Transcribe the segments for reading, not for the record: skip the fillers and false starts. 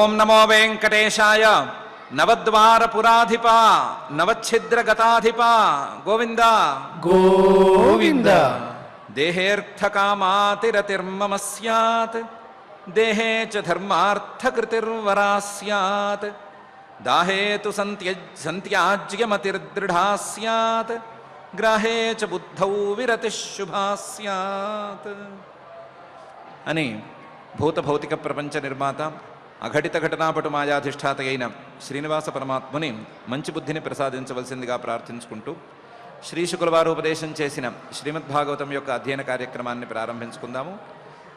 ఓం నమో వెంకటేశాయ. నవద్వారపురాధిప నవఛిద్రగతాధిప గోవింద గోవింద. దేహేర్థకామాతిరతిర్మమ స్యాత్ దేహే చ ధర్మార్థకృతిర్వరా స్యాత్ దాహేతు సంత్యాజ్యమతిర్దృఢా స్యాత్ గ్రాహే చ బుద్ధౌ విరతి శుభా స్యాత్ అని భూత భౌతిక ప్రపంచ నిర్మాత అఘటిత ఘటనాపటు మాయాధిష్ఠాత అయిన శ్రీనివాస పరమాత్మని మంచి బుద్ధిని ప్రసాదించవలసిందిగా ప్రార్థించుకుంటూ శ్రీ శుక్లవారు ఉపదేశం చేసిన శ్రీమద్భాగవతం యొక్క అధ్యయన కార్యక్రమాన్ని ప్రారంభించుకుందాము.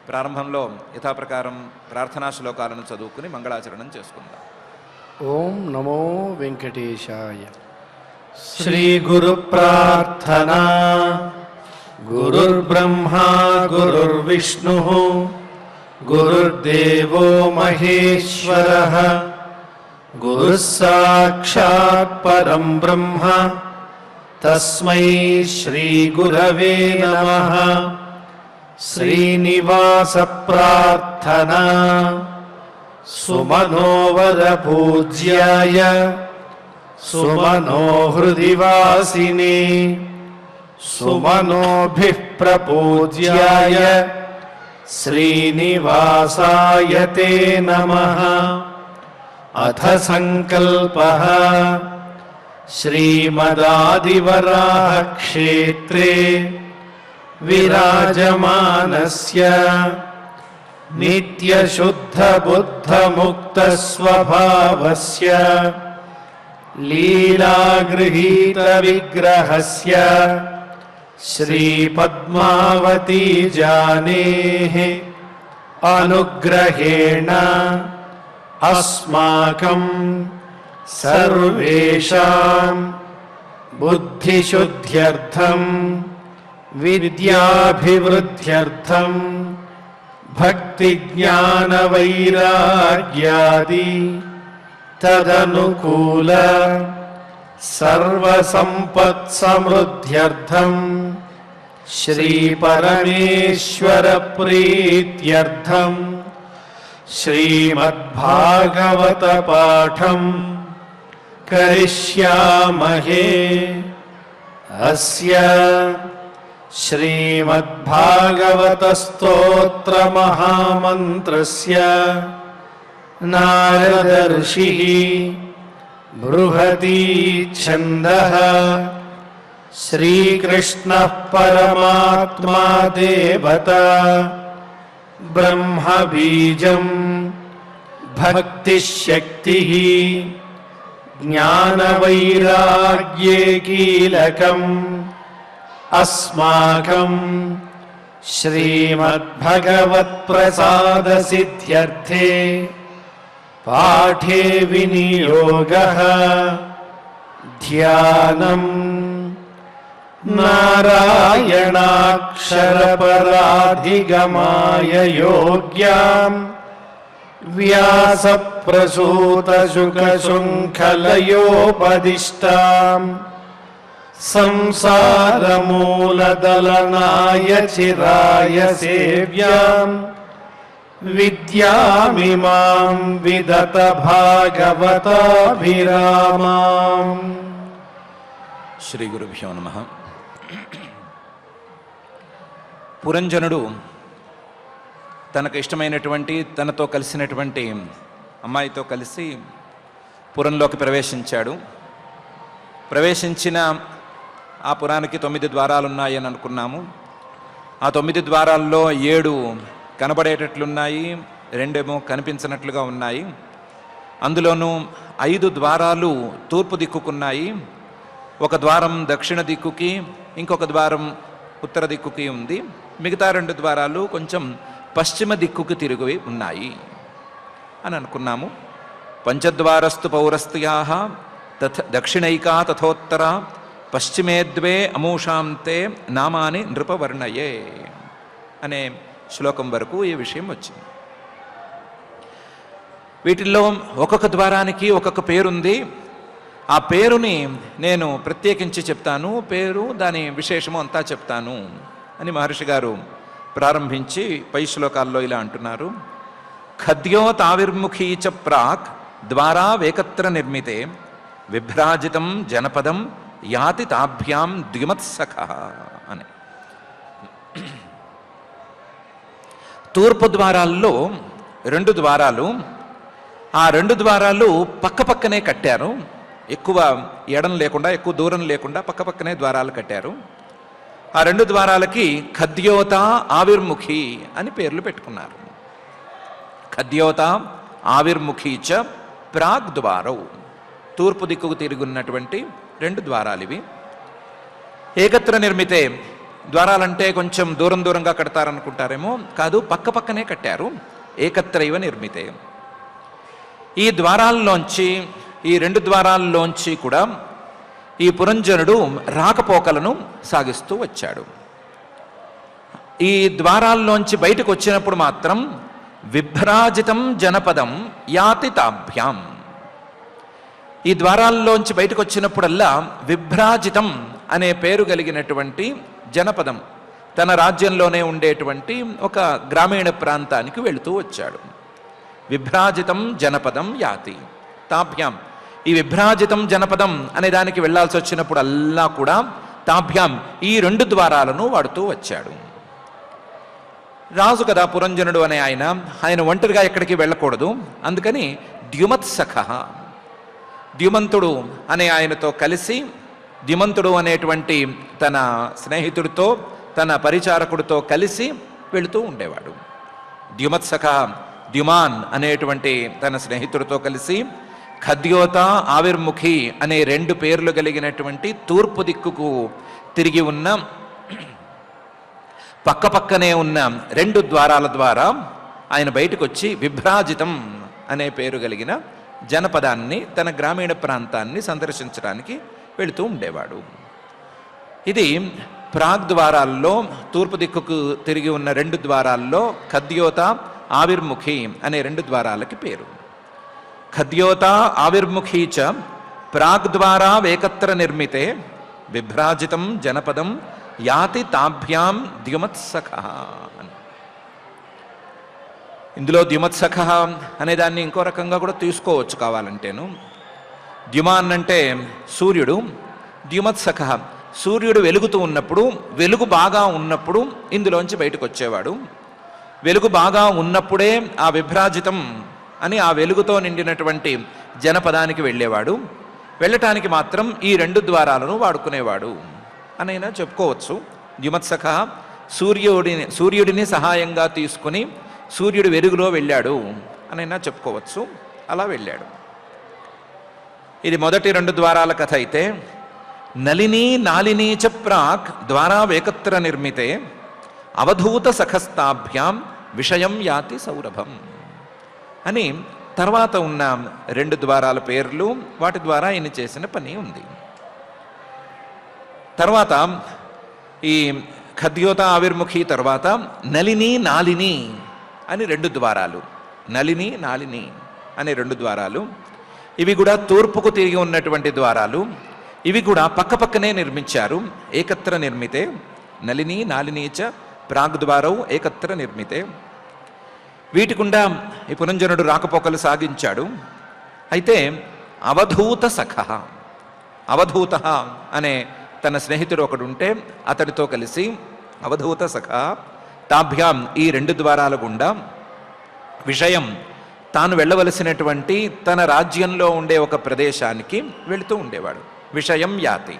ప్రారంభంలో యథాప్రకారం ప్రార్థనా శ్లోకాలను చదువుకుని మంగళాచరణం చేసుకుందాం. ఓం నమో వెంకటేశాయ. శ్రీ గురు ప్రార్థనా. గురుర్బ్రహ్మా గురుర్విష్ణు గురుర్దేవో మహేశ్వరః గురుః సాక్షాత్ పరం బ్రహ్మ తస్మై శ్రీ గురవే నమః. శ్రీనివాస ప్రార్థనా. సుమనోవర పూజ్యాయ సుమనోహృది వాసినే సుమనోభిః ప్రపూజ్యాయ శ్రీనివాసాయ తే నమః. అథ సంకల్పః. శ్రీమదాదివరాహ క్షేత్రే విరాజమానస్య నిత్యశుద్ధ బుద్ధ ముక్త స్వభావస్య లీలాగృహీత విగ్రహస్య శ్రీ పద్మావతీ జానేః అనుగ్రహేణ అస్మాకం సర్వేషాం బుద్ధిశుద్ధ్యర్థం విద్యాభివృద్ధ్యర్థం భక్తి జ్ఞాన వైరాగ్యాది తదనుకూల సర్వసంపత్ సమృద్ధ్యర్థం శ్రీ పరమేశ్వర ప్రీత్యర్థం శ్రీమద్భాగవత పాఠం కరిష్యామహే. అస్య శ్రీమద్భాగవత స్తోత్ర మహామంత్రస్య నారద ఋషిః బృహతి ఛందః. శ్రీకృష్ణః పరమాత్మా దేవతా బ్రహ్మ బీజం భక్తిశక్తిః జ్ఞానవైరాగ్యే కీలకం అస్మాకం శ్రీమద్భగవత్ప్రసాదసిద్ధ్యర్థే పాఠే వినియోగః. ధ్యానం నారాయణాక్షరపరాధిగమాయ యోగ్యాం వ్యాసప్రసూతశుకశృంఖలయోపదిష్టాం సంసారమూలదలనాయ చిరాయ సేవ్యాం విద్యామిమాం విదత భాగవతాభిరామాం. శ్రీ గురుభ్యో నమః. పురంజనుడు తనకు ఇష్టమైనటువంటి తనతో కలిసినటువంటి అమ్మాయితో కలిసి పురంలోకి ప్రవేశించాడు. ప్రవేశించిన ఆ పురానికి 9 ద్వారాలు ఉన్నాయని అనుకున్నాము. ఆ 9 ద్వారాల్లో 7 కనబడేటట్లున్నాయి, 2 కనిపించినట్లుగా ఉన్నాయి. అందులోనూ 5 ద్వారాలు తూర్పు దిక్కుకున్నాయి. ఒక ద్వారం దక్షిణ దిక్కుకి, ఇంకొక ద్వారం ఉత్తర దిక్కుకి ఉంది. మిగతా 2 ద్వారాలు కొంచెం పశ్చిమ దిక్కుకి తిరిగి ఉన్నాయి అని అనుకున్నాము. పంచద్వారస్తు పౌరస్త్యాః దక్షిణైకా తథోత్తర పశ్చిమే ద్వే అమూషాంతే నామాని నృపవర్ణయే అనే శ్లోకం వరకు ఈ విషయం వచ్చింది. వీటిల్లో ఒక్కొక్క ద్వారానికి ఒక్కొక్క పేరుంది. ఆ పేరుని నేను ప్రత్యేకించి చెప్తాను, పేరు దాని విశేషము అంతా చెప్తాను అని మహర్షి గారు ప్రారంభించి పై శ్లోకాల్లో ఇలా అంటున్నారు. ఖద్యోతావిర్ముఖీ చ ప్రాక్ ద్వారా వేకత్ర నిర్మితే విభ్రాజితం జనపదం యాతి తాభ్యాం ద్విమత్సఖ అని. తూర్పు ద్వారాల్లో 2 ద్వారాలు, ఆ 2 ద్వారాలు పక్కపక్కనే కట్టారు. ఎక్కువ ఎడం లేకుండా, ఎక్కువ దూరం లేకుండా పక్కపక్కనే ద్వారాలు కట్టారు. ఆ 2 ద్వారాలకి ఖద్యోత ఆవిర్ముఖి అని పేర్లు పెట్టుకున్నారు. ఖద్యోత ఆవిర్ముఖీ చ ప్రాగ్ ద్వారౌ, తూర్పు దిక్కుకు తిరుగున్నటువంటి 2 ద్వారాలు ఇవి. ఏకత్ర నిర్మితే, ద్వారాలంటే కొంచెం దూరంగా కడతారనుకుంటారేమో, కాదు, పక్కపక్కనే కట్టారు. ఏకత్రైవ నిర్మితే. ఈ ద్వారాల్లోంచి, ఈ 2 ద్వారాల్లోంచి కూడా ఈ పురంజనుడు రాకపోకలను సాగిస్తూ వచ్చాడు. ఈ ద్వారాల్లోంచి బయటకు వచ్చినప్పుడు మాత్రం విభ్రాజితం జనపదం యాతి తాభ్యాం. ఈ ద్వారాల్లోంచి బయటకు వచ్చినప్పుడల్లా విభ్రాజితం అనే పేరు కలిగినటువంటి జనపదం, తన రాజ్యంలోనే ఉండేటువంటి ఒక గ్రామీణ ప్రాంతానికి వెళుతూ వచ్చాడు. విభ్రాజితం జనపదం యాతి తాభ్యాం. ఈ విభ్రాజితం జనపదం అనే దానికి వెళ్లాల్సి వచ్చినప్పుడల్లా కూడా తాభ్యాం, ఈ 2 ద్వారాలను వాడుతూ వచ్చాడు. రాజు కదా పురంజనుడు అనే ఆయన ఒంటరిగా ఎక్కడికి వెళ్ళకూడదు. అందుకని ద్యుమత్సఖ, ద్యుమంతుడు అనే ఆయనతో కలిసి, ద్యుమంతుడు అనేటువంటి తన స్నేహితుడితో, తన పరిచారకుడితో కలిసి వెళుతూ ఉండేవాడు. ద్యుమత్సఖ, ద్యుమాన్ అనేటువంటి తన స్నేహితుడితో కలిసి ఖద్యోత ఆవిర్ముఖి అనే 2 పేర్లు కలిగినటువంటి తూర్పు దిక్కుకు తిరిగి ఉన్న, పక్కపక్కనే ఉన్న 2 ద్వారాల ద్వారా ఆయన బయటకు వచ్చి విభ్రాజితం అనే పేరు కలిగిన జనపదాన్ని, తన గ్రామీణ ప్రాంతాన్ని సందర్శించడానికి వెళుతూ ఉండేవాడు. ఇది ప్రాగ్ ద్వారాల్లో, తూర్పు దిక్కుకు తిరిగి ఉన్న 2 ద్వారాల్లో ఖద్యోత ఆవిర్ముఖి అనే 2 ద్వారాలకి పేరు. ఖద్యోత ఆవిర్ముఖీ చ ప్రాగ్ ద్వారా వేకత్ర నిర్మితే విభ్రాజితం జనపదం యాతి తాభ్యాం ద్యుమత్సఖ. ఇందులో ద్యుమత్సఖ అనే దాన్ని ఇంకో రకంగా కూడా తీసుకోవచ్చు కావాలంటేను. ద్యుమాన్ అంటే సూర్యుడు, ద్యుమత్సఖ సూర్యుడు వెలుగుతూ ఉన్నప్పుడు, వెలుగు బాగా ఉన్నప్పుడు ఇందులోంచి బయటకు వచ్చేవాడు. వెలుగు బాగా ఉన్నప్పుడే ఆ విభ్రాజితం అని ఆ వెలుగుతో నిండినటువంటి జనపదానికి వెళ్ళేవాడు. వెళ్ళటానికి మాత్రం ఈ 2 ద్వారాలను వాడుకునేవాడు అనైనా చెప్పుకోవచ్చు. ద్యుమత్సఖ సూర్యుడిని సహాయంగా తీసుకుని సూర్యుడు వెలుగులో వెళ్ళాడు అనైనా చెప్పుకోవచ్చు. అలా వెళ్ళాడు. ఇది మొదటి 2 ద్వారాల కథ అయితే, నలినీ నాలినీ చ ప్రాక్ ద్వారా వేకత్ర నిర్మితే అవధూత సఖస్తాభ్యాం విషయం యాతి సౌరభం అని తర్వాత ఉన్న 2 ద్వారాల పేర్లు, వాటి ద్వారా ఆయన చేసిన పని ఉంది. తర్వాత ఈ ఖద్యోత ఆవిర్ముఖి తర్వాత నలిని నాలిని అని 2 ద్వారాలు, నలిని నాలిని అనే 2 ద్వారాలు. ఇవి కూడా తూర్పుకు తిరిగి ఉన్నటువంటి ద్వారాలు. ఇవి కూడా పక్కపక్కనే నిర్మించారు. ఏకత్ర నిర్మితే నలిని నాలిని చ ప్రాగ్ద్వారౌ ఏకత్ర నిర్మితే. వీటి గుండా ఈ పురంజనుడు రాకపోకలు సాగించాడు. అయితే అవధూత సఖ, అవధూత అనే తన స్నేహితుడు ఒకడు ఉంటే అతడితో కలిసి అవధూత సఖ తాభ్యాం ఈ 2 ద్వారాల గుండా విషయం, తాను వెళ్ళవలసినటువంటి తన రాజ్యంలో ఉండే ఒక ప్రదేశానికి వెళుతూ ఉండేవాడు. విషయం యాతి,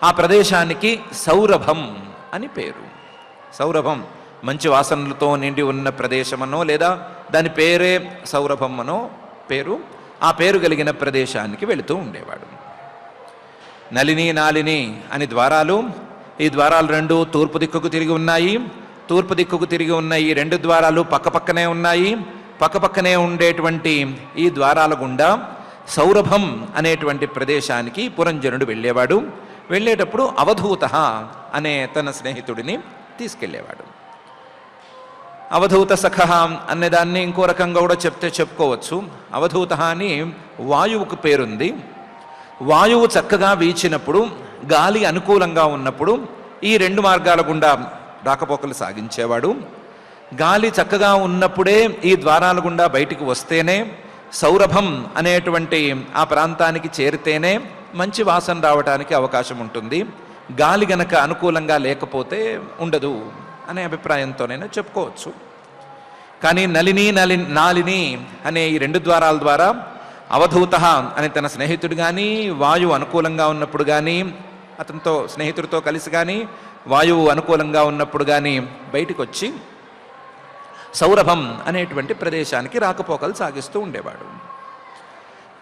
ఆ ప్రదేశానికి సౌరభం అని పేరు. సౌరభం మంచి వాసనలతో నిండి ఉన్న ప్రదేశమనో, లేదా దాని పేరే సౌరభం అనో పేరు. ఆ పేరు కలిగిన ప్రదేశానికి వెళుతూ ఉండేవాడు. నలిని నాలిని అని ద్వారాలు. ఈ ద్వారాలు 2 తూర్పు దిక్కుకు తిరిగి ఉన్నాయి. తూర్పు దిక్కుకు తిరిగి ఉన్న ఈ 2 ద్వారాలు పక్కపక్కనే ఉన్నాయి. పక్కపక్కనే ఉండేటువంటి ఈ ద్వారాల గుండా సౌరభం అనేటువంటి ప్రదేశానికి పురంజనుడు వెళ్ళేవాడు. వెళ్ళేటప్పుడు అవధూత అనే తన స్నేహితుడిని తీసుకెళ్ళేవాడు. అవధూత సఖ అనేదాన్ని ఇంకో రకంగా కూడా చెప్పుకోవచ్చు. అవధూత అని వాయువుకు పేరుంది. వాయువు చక్కగా వీచినప్పుడు, గాలి అనుకూలంగా ఉన్నప్పుడు ఈ 2 మార్గాల గుండా రాకపోకలు సాగించేవాడు. గాలి చక్కగా ఉన్నప్పుడే ఈ ద్వారాల గుండా బయటికి వస్తేనే, సౌరభం అనేటువంటి ఆ ప్రాంతానికి చేరితేనే మంచి వాసన రావడానికి అవకాశం ఉంటుంది. గాలి గనక అనుకూలంగా లేకపోతే ఉండదు అనే అభిప్రాయంతోనైనా చెప్పుకోవచ్చు. కానీ నాలిని అనే ఈ రెండు ద్వారాల ద్వారా అవధూత అని తన స్నేహితుడు కానీ, వాయువు అనుకూలంగా ఉన్నప్పుడు కానీ, అతనితో స్నేహితుడితో కలిసి కానీ వాయువు అనుకూలంగా ఉన్నప్పుడు కానీ బయటికి వచ్చి సౌరభం అనేటువంటి ప్రదేశానికి రాకపోకలు సాగిస్తూ ఉండేవాడు.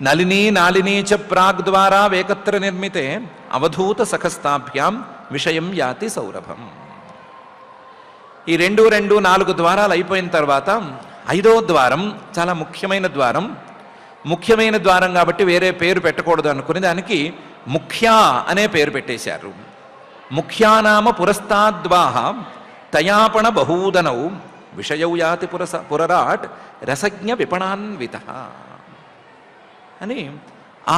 నాలిని చ ప్రాగ్ద్వారా వేకత్ర నిర్మితే అవధూత సఖస్తాభ్యాం విషయం యాతి సౌరభం. ఈ 4 ద్వారాలు అయిపోయిన తర్వాత 5వ ద్వారం చాలా ముఖ్యమైన ద్వారం. ముఖ్యమైన ద్వారం కాబట్టి వేరే పేరు పెట్టకూడదు అనుకుని దానికి ముఖ్యా అనే పేరు పెట్టేశారు. ముఖ్యానామ పురస్తాద్వాహ తయాపణ బహూదనౌ విషయౌ యాతి పురరాట్ రసజ్ఞ విపణాన్విత అని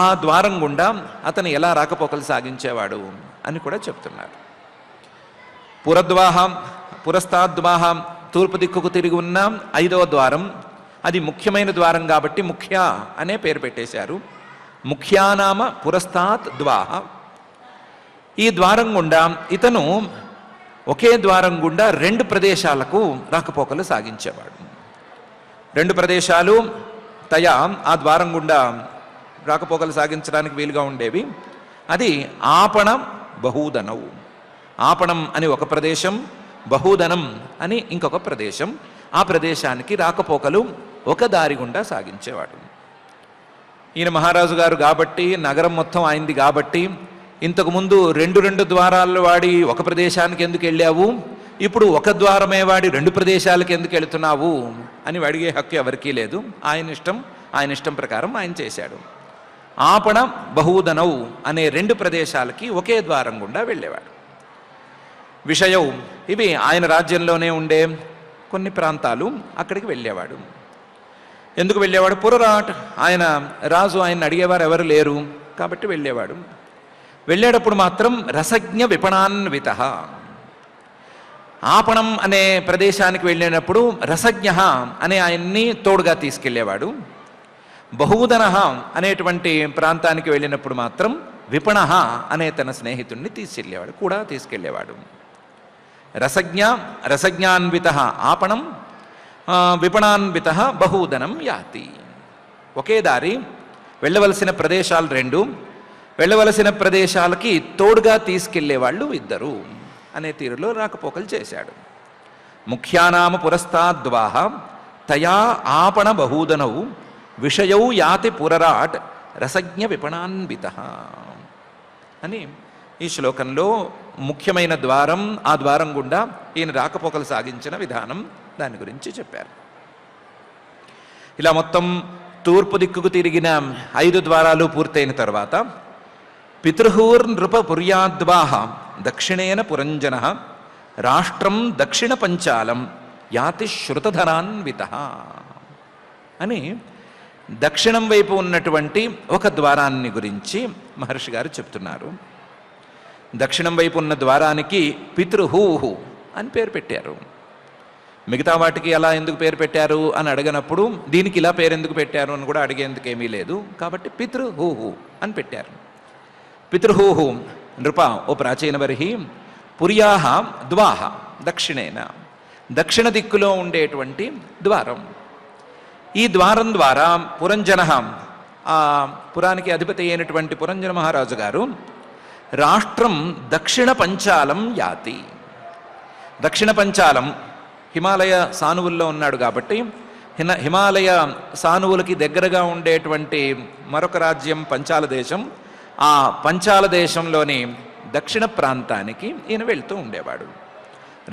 ఆ ద్వారం గుండా అతను ఎలా రాకపోకలు సాగించేవాడు అని కూడా చెప్తున్నారు. పురస్తాద్వాహ తూర్పు దిక్కుకు తిరిగి ఉన్న 5వ ద్వారం, అది ముఖ్యమైన ద్వారం కాబట్టి ముఖ్య అనే పేరు పెట్టేశారు. ముఖ్యానామ పురస్తాత్ ద్వాహ. ఈ ద్వారం గుండా ఇతను ఒకే ద్వారం గుండా 2 ప్రదేశాలకు రాకపోకలు సాగించేవాడు. 2 ప్రదేశాలు తయా ఆ ద్వారం గుండా రాకపోకలు సాగించడానికి వీలుగా ఉండేవి. అది ఆపణ బహూదనౌ. ఆపణం అని ఒక ప్రదేశం, బహూదనం అని ఇంకొక ప్రదేశం. ఆ ప్రదేశానికి రాకపోకలు ఒక దారి గుండా సాగించేవాడు. ఈయన మహారాజు గారు కాబట్టి, నగరం మొత్తం ఆయనది కాబట్టి, ఇంతకుముందు 2 ద్వారాలు వాడి ఒక ప్రదేశానికి ఎందుకు వెళ్ళావు, ఇప్పుడు ఒక ద్వారమే వాడి 2 ప్రదేశాలకు ఎందుకు వెళుతున్నావు అని అడిగే హక్కు ఎవరికీ లేదు. ఆయన ఇష్టం ప్రకారం ఆయన చేశాడు. ఆపణ బహూదనౌ అనే 2 ప్రదేశాలకి ఒకే ద్వారం గుండా వెళ్ళేవాడు. విషయౌ ఇవి ఆయన రాజ్యంలోనే ఉండే కొన్ని ప్రాంతాలు, అక్కడికి వెళ్ళేవాడు. ఎందుకు వెళ్ళేవాడు? పురరాట్, ఆయన రాజు ఆయన అడిగేవారు ఎవరు లేరు కాబట్టి వెళ్ళేవాడు. వెళ్ళేటప్పుడు మాత్రం రసజ్ఞ విపణాన్విత. ఆపణం అనే ప్రదేశానికి వెళ్ళినప్పుడు రసజ్ఞ అనే ఆయన్ని తోడుగా తీసుకెళ్ళేవాడు. బహూదన అనేటువంటి ప్రాంతానికి వెళ్ళినప్పుడు మాత్రం విపణ అనే తన స్నేహితుడిని తీసుకెళ్ళేవాడు. రసజ్ఞాన్విత ఆపణం, విపణాన్విత బహూదనం యాతి. ఒకే దారి, వెళ్ళవలసిన ప్రదేశాలు 2, వెళ్ళవలసిన ప్రదేశాలకి తోడుగా తీసుకెళ్లేవాళ్ళు 2 అనే తీరులో రాకపోకలు చేశాడు. ముఖ్యానామ పురస్తాద్వాహ తయా ఆపణ బహూదనౌ విషయౌ యాతి పురరాట్ రసజ్ఞ విపణాన్విత అని ఈ శ్లోకంలో ముఖ్యమైన ద్వారం, ఆ ద్వారం గుండా ఈయన రాకపోకలు సాగించిన విధానం, దాని గురించి చెప్పారు. ఇలా మొత్తం తూర్పు దిక్కుకు తిరిగిన 5 ద్వారాలు పూర్తయిన తర్వాత పితృహూర్ నృప పుర్యాద్వాహ దక్షిణేన పురంజన రాష్ట్రం దక్షిణ పంచాలం యాతి శ్రుతధరాన్విత అని దక్షిణం వైపు ఉన్నటువంటి ఒక ద్వారాన్ని గురించి మహర్షి గారు చెప్తున్నారు. దక్షిణం వైపు ఉన్న ద్వారానికి పితృహూహు అని పేరు పెట్టారు. మిగతా వాటికి అలా ఎందుకు పేరు పెట్టారు అని అడగనప్పుడు దీనికి ఇలా పేరు ఎందుకు పెట్టారు అని కూడా అడిగేందుకు ఏమీ లేదు కాబట్టి పితృహూహు అని పెట్టారు. పితృహూహు నృప ఓ ప్రాచీన బర్హి పుర్యాహ ద్వాహ దక్షిణేన, దక్షిణ దిక్కులో ఉండేటువంటి ద్వారం. ఈ ద్వారం ద్వారా పురంజన, ఆ పురానికి అధిపతి అయినటువంటి పురంజన మహారాజు గారు రాష్ట్రం దక్షిణ పంచాలం యాతి. దక్షిణ పంచాలం హిమాలయ సానువుల్లో ఉన్నాడు కాబట్టి హిమాలయ సానువులకి దగ్గరగా ఉండేటువంటి మరొక రాజ్యం పంచాల దేశం. ఆ పంచాల దేశంలోని దక్షిణ ప్రాంతానికి ఈయన వెళ్తూ ఉండేవాడు.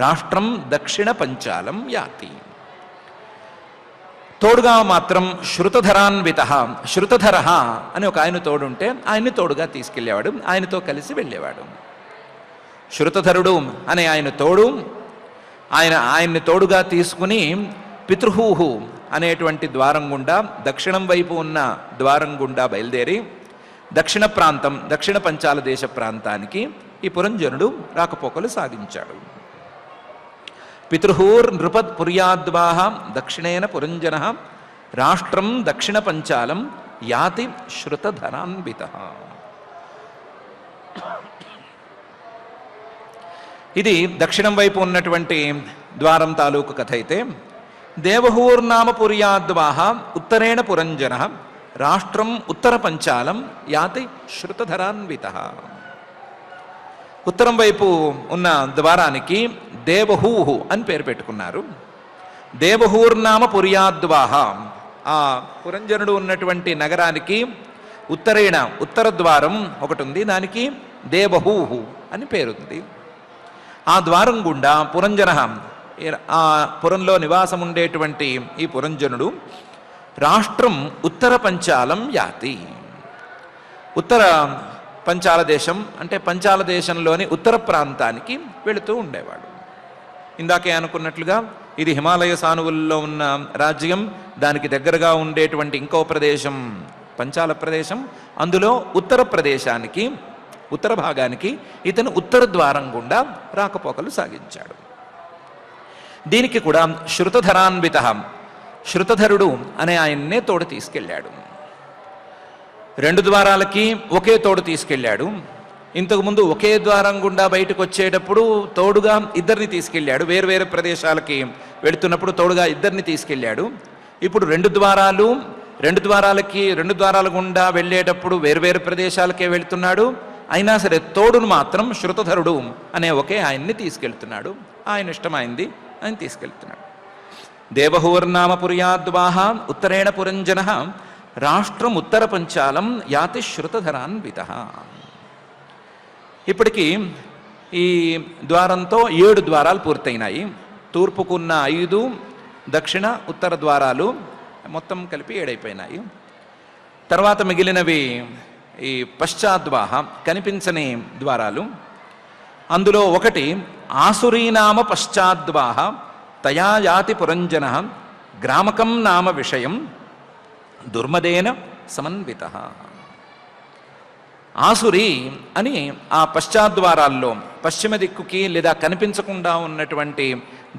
రాష్ట్రం దక్షిణ పంచాలం యాతి. తోడుగా మాత్రం శృతధరాన్విత, శృతధర అని ఒక ఆయన తోడుంటే ఆయన్ని తోడుగా తీసుకెళ్ళేవాడు, ఆయనతో కలిసి వెళ్ళేవాడు. శృతధరుడు అనే ఆయన తోడు, ఆయన్ని తోడుగా తీసుకుని పితృహూహు అనేటువంటి ద్వారం గుండా, దక్షిణం వైపు ఉన్న ద్వారం గుండా బయలుదేరి దక్షిణ ప్రాంతం, దక్షిణ పంచాల దేశ ప్రాంతానికి ఈ పురంజనుడు రాకపోకలు సాగించాడు. పితృహూర్నృపత్ పుర్యాద్వాహ దక్షిణేన పురంజన రాష్ట్రం దక్షిణ పంచాలం యాతి శ్రుతధరాన్విత. ఇది దక్షిణం వైపు ఉన్నటువంటి ద్వారం తాలూకు కథ అయితే, దేవహూర్నామ పుర్యాద్వాహ ఉత్తరేణ పురంజన రాష్ట్రం ఉత్తర పంచాలం యాతి శ్రుతధరాన్విత. ఉత్తరం వైపు ఉన్న ద్వారానికి దేవహూహు అని పేరు పెట్టుకున్నారు. దేవహూర్నామ పుర్యాద్వాహ, ఆ పురంజనుడు ఉన్నటువంటి నగరానికి ఉత్తరేణ ఉత్తర ద్వారం ఒకటి ఉంది, దానికి దేవహూహు అని పేరుంది. ఆ ద్వారం గుండా పురంజన, ఆ పురంలో నివాసం ఉండేటువంటి ఈ పురంజనుడు రాష్ట్రం ఉత్తర పంచాలం యాతి, ఉత్తర పంచాల దేశం అంటే పంచాల దేశంలోని ఉత్తర ప్రాంతానికి వెళుతూ ఉండేవాడు. ఇందాకే అనుకున్నట్లుగా ఇది హిమాలయ సానువుల్లో ఉన్న రాజ్యం, దానికి దగ్గరగా ఉండేటువంటి ఇంకో ప్రదేశం పంచాల ప్రదేశం, అందులో ఉత్తర ప్రదేశానికి ఉత్తర భాగానికి ఇతను ఉత్తర ద్వారం గుండా రాకపోకలు సాగించాడు. దీనికి కూడా శ్రుతధరాన్విత, శ్రుతధరుడు అనే ఆయన్నే తోడు తీసుకెళ్ళాడు. రెండు ద్వారాలకి ఒకే తోడు తీసుకెళ్ళాడు. ఇంతకుముందు ఒకే ద్వారం గుండా బయటకు వచ్చేటప్పుడు తోడుగా ఇద్దరిని తీసుకెళ్ళాడు, వేరువేరు ప్రదేశాలకి వెళుతున్నప్పుడు తోడుగా ఇద్దరిని తీసుకెళ్ళాడు. ఇప్పుడు రెండు ద్వారాల గుండా వెళ్ళేటప్పుడు వేరువేరు ప్రదేశాలకే వెళుతున్నాడు. అయినా సరే తోడును మాత్రం శ్రుతధరుడు అనే ఒకే ఆయన్ని తీసుకెళ్తున్నాడు. ఆయన ఇష్టమైంది ఆయన తీసుకెళ్తున్నాడు. దేవహూర్నామ పుర్యాద్వాహ ఉత్తరేణ పురంజన రాష్ట్రం ఉత్తర పంచాలం యాతి శ్రుతధరాన్విత. ఇప్పటికీ ఈ ద్వారంతో 7 ద్వారాలు పూర్తయినాయి. తూర్పుకున్న 5, దక్షిణ ఉత్తర ద్వారాలు మొత్తం కలిపి 7 అయిపోయినాయి. తర్వాత మిగిలినవి ఈ పశ్చాద్వాహ, కనిపించని ద్వారాలు. అందులో ఒకటి ఆసురీనామ పశ్చాద్వాహ తయా యాతి పురంజన గ్రామకం నామ విషయం దుర్మదేన సమన్విత. ఆసురి అని ఆ పశ్చాద్వారాల్లో, పశ్చిమ దిక్కుకి లేదా కనిపించకుండా ఉన్నటువంటి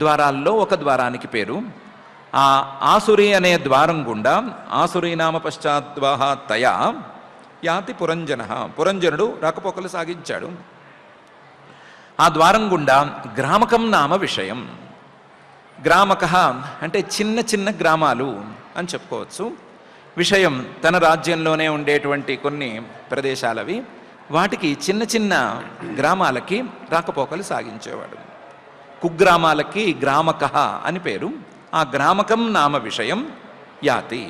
ద్వారాల్లో ఒక ద్వారానికి పేరు. ఆ ఆసురి అనే ద్వారం గుండా ఆసురీనామ పశ్చాద్వాహ తయా యాతి పురంజన, పురంజనుడు రాకపోకలు సాగించాడు. ఆ ద్వారం గుండా గ్రామకం నామ విషయం, గ్రామక అంటే చిన్న చిన్న గ్రామాలు అని చెప్పుకోవచ్చు. విషయం తన రాజ్యంలోనే ఉండేటువంటి కొన్ని ప్రదేశాలవి, వాటికి చిన్న చిన్న గ్రామాలకి రాకపోకలు సాగించేవాడు. కుగ్రామాలకి గ్రామక అని పేరు. ఆ గ్రామకం నామ విషయం యాతి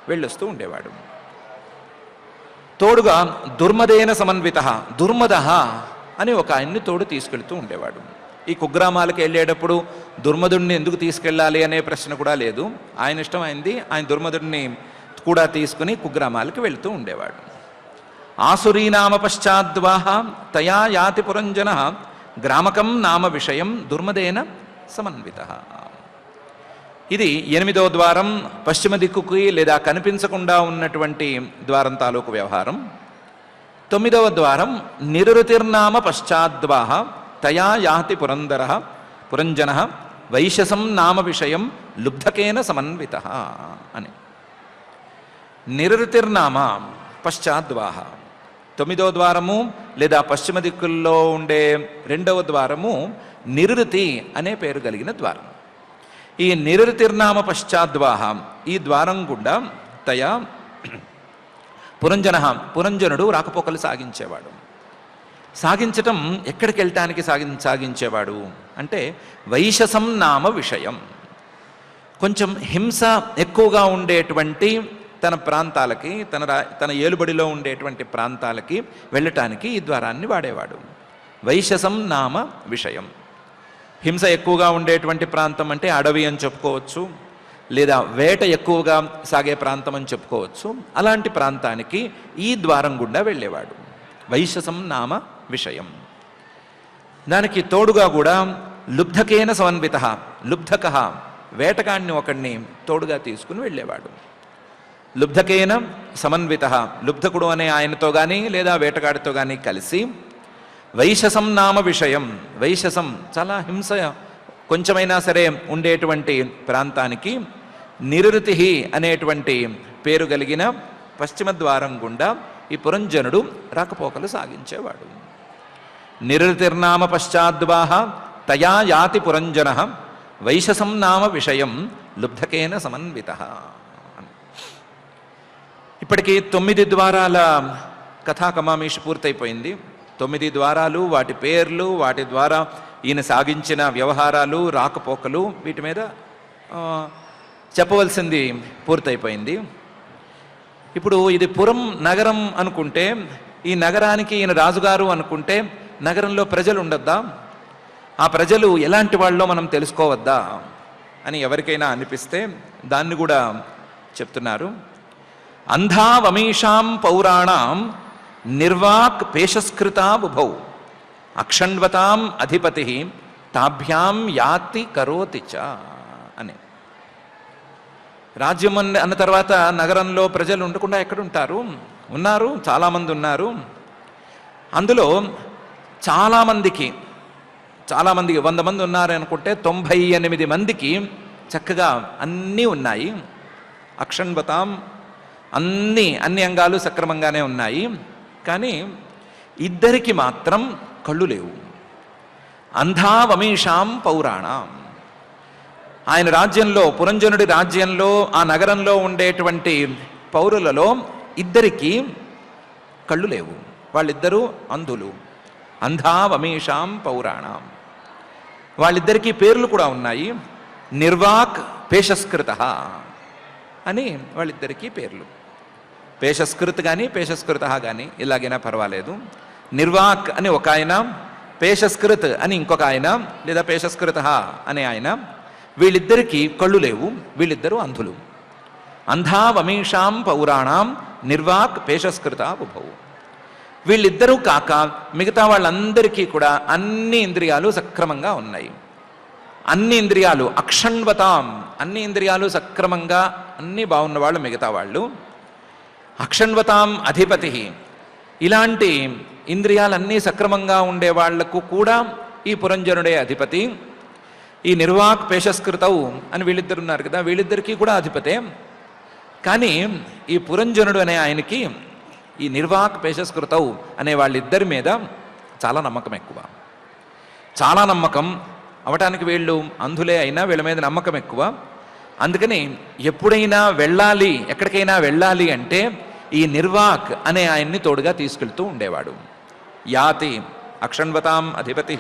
వెళ్ళొస్తూ ఉండేవాడు. తోడుగా దుర్మదేన సమన్విత, దుర్మద అని ఒక ఆయన్ని తోడు తీసుకెళ్తూ ఉండేవాడు. ఈ కుగ్రామాలకు వెళ్ళేటప్పుడు దుర్మదుడిని ఎందుకు తీసుకెళ్ళాలి అనే ప్రశ్న కూడా లేదు. ఆయన ఇష్టమైంది ఆయన దుర్మదుడిని కూడా తీసుకుని కుగ్రామాలకు వెళుతూ ఉండేవాడు. ఆసురీనామ పశ్చాద్వాహ తయా యాతి పురంజన గ్రామకం నామ విషయం దుర్మదేన సమన్విత. ఇది 8వ ద్వారం, పశ్చిమ దిక్కుకి లేదా కనిపించకుండా ఉన్నటువంటి ద్వారం తాలూకు వ్యవహారం. 9వ ద్వారం నిరుతిర్నామ పశ్చాద్వాహ తయా యాతి పురంజన వైశసం నామ విషయం లుబ్ధకేన సమన్విత అని. నిరుతిర్నామ పశ్చాద్వాహ 9వ ద్వారము లేదా పశ్చిమ దిక్కుల్లో ఉండే 2వ ద్వారము నిరుతి అనే పేరు కలిగిన ద్వారం. ఈ నిరుతిర్నామ పశ్చాద్వాహ ఈ ద్వారం గుండా తయా పురంజనుడు రాకపోకలు సాగించేవాడు. సాగించటం ఎక్కడికి వెళ్ళటానికి సాగించేవాడు అంటే వైశసం నామ విషయం, కొంచెం హింస ఎక్కువగా ఉండేటువంటి తన ప్రాంతాలకి, తన ఏలుబడిలో ఉండేటువంటి ప్రాంతాలకి వెళ్ళటానికి ఈ ద్వారాన్ని వాడేవాడు. వైశసం నామ విషయం, హింస ఎక్కువగా ఉండేటువంటి ప్రాంతం అంటే అడవి అని చెప్పుకోవచ్చు, లేదా వేట ఎక్కువగా సాగే ప్రాంతం అని చెప్పుకోవచ్చు. అలాంటి ప్రాంతానికి ఈ ద్వారం గుండా వెళ్ళేవాడు. వైశసం నామ విషయం. దానికి తోడుగా కూడా లుబ్ధకేన సమన్విత, లుబ్ధక వేటగాడిని ఒకడిని తోడుగా తీసుకుని వెళ్ళేవాడు. లుబ్ధకేన సమన్విత, లుబ్ధకుడు అనే ఆయనతో కానీ లేదా వేటగాడితో కానీ కలిసి వైశసం నామ విషయం, వైశసం చాలా హింస కొంచెమైనా సరే ఉండేటువంటి ప్రాంతానికి నిరుతిహి అనేటువంటి పేరు కలిగిన పశ్చిమ ద్వారం గుండా ఈ పురంజనుడు రాకపోకలు సాగించేవాడు. నిరుతిర్నామ పశ్చాద్వాహ తయా యాతి పురంజన వైశసం నామ విషయం లుబ్ధకేన సమన్విత. ఇప్పటికీ 9 ద్వారాల కథాకమామీషి పూర్తయిపోయింది. 9 ద్వారాలు, వాటి పేర్లు, వాటి ద్వారా ఈయన సాగించిన వ్యవహారాలు, రాకపోకలు, వీటి మీద చెప్పవలసింది పూర్తయిపోయింది. ఇప్పుడు ఇది పురం నగరం అనుకుంటే, ఈ నగరానికి ఈయన రాజుగారు అనుకుంటే నగరంలో ప్రజలు ఉండొద్దా? ఆ ప్రజలు ఎలాంటి వాళ్ళో మనం తెలుసుకోవద్దా అని ఎవరికైనా అనిపిస్తే దాన్ని కూడా చెప్తున్నారు. అంధావమీషాం పౌరాణాం నిర్వాక్ పేషస్కృతా ఉభౌ అక్షణ్వతాం అధిపతి తాభ్యాం యాతి కరోతి చ అని. రాజ్యం అన్న తర్వాత నగరంలో ప్రజలు ఉండకుండా ఎక్కడుంటారు? ఉన్నారు, చాలామంది ఉన్నారు. అందులో చాలామందికి 100 మంది ఉన్నారు అనుకుంటే 98 మందికి చక్కగా అన్నీ ఉన్నాయి. అక్షణ్వతాం, అన్ని అంగాలు సక్రమంగానే ఉన్నాయి. కానీ ఇద్దరికి మాత్రం కళ్ళు లేవు. అంధావమీషాం పౌరాణం. ఆయన రాజ్యంలో, పురంజనుడి రాజ్యంలో, ఆ నగరంలో ఉండేటువంటి పౌరులలో ఇద్దరికి కళ్ళు లేవు. వాళ్ళిద్దరూ అంధులు. అంధావమీషాం పౌరాణం. వాళ్ళిద్దరికీ పేర్లు కూడా ఉన్నాయి. నిర్వాక్ పేషస్కృత అని వాళ్ళిద్దరికీ పేర్లు. పేషస్కృత్ కానీ పేషస్కృత కానీ ఇలాగైనా పర్వాలేదు. నిర్వాక్ అని ఒక ఆయన, పేషస్కృత్ అని ఇంకొక ఆయన, లేదా పేషస్కృత అనే ఆయన. వీళ్ళిద్దరికీ కళ్ళు లేవు. వీళ్ళిద్దరూ అంధులు. అంధావమీషాం పౌరాణం నిర్వాక్ పేషస్కృత ఉభౌ. వీళ్ళిద్దరూ కాక మిగతా వాళ్ళందరికీ కూడా అన్ని ఇంద్రియాలు సక్రమంగా ఉన్నాయి. అన్ని ఇంద్రియాలు అక్షణ్వతాం, అన్ని ఇంద్రియాలు సక్రమంగా అన్నీ బాగున్నవాళ్ళు మిగతా వాళ్ళు. అక్షణ్వతాం అధిపతి, ఇలాంటి ఇంద్రియాలన్నీ సక్రమంగా ఉండే వాళ్లకు కూడా ఈ పురంజనుడే అధిపతి. ఈ నిర్వాక్ పేషస్కృతవు అని వీళ్ళిద్దరు ఉన్నారు కదా, వీళ్ళిద్దరికీ కూడా అధిపతే. కానీ ఈ పురంజనుడు అనే ఆయనకి ఈ నిర్వాక్ పేషస్కృతవు అనే వాళ్ళిద్దరి మీద చాలా నమ్మకం ఎక్కువ. చాలా నమ్మకం అవటానికి వీళ్ళు అంధులే అయినా వీళ్ళ మీద నమ్మకం ఎక్కువ. అందుకని ఎప్పుడైనా వెళ్ళాలి, ఎక్కడికైనా వెళ్ళాలి అంటే ఈ నిర్వాక్ అనే ఆయన్ని తోడుగా తీసుకెళ్తూ ఉండేవాడు. యాతి అక్షణ్వతాం అధిపతి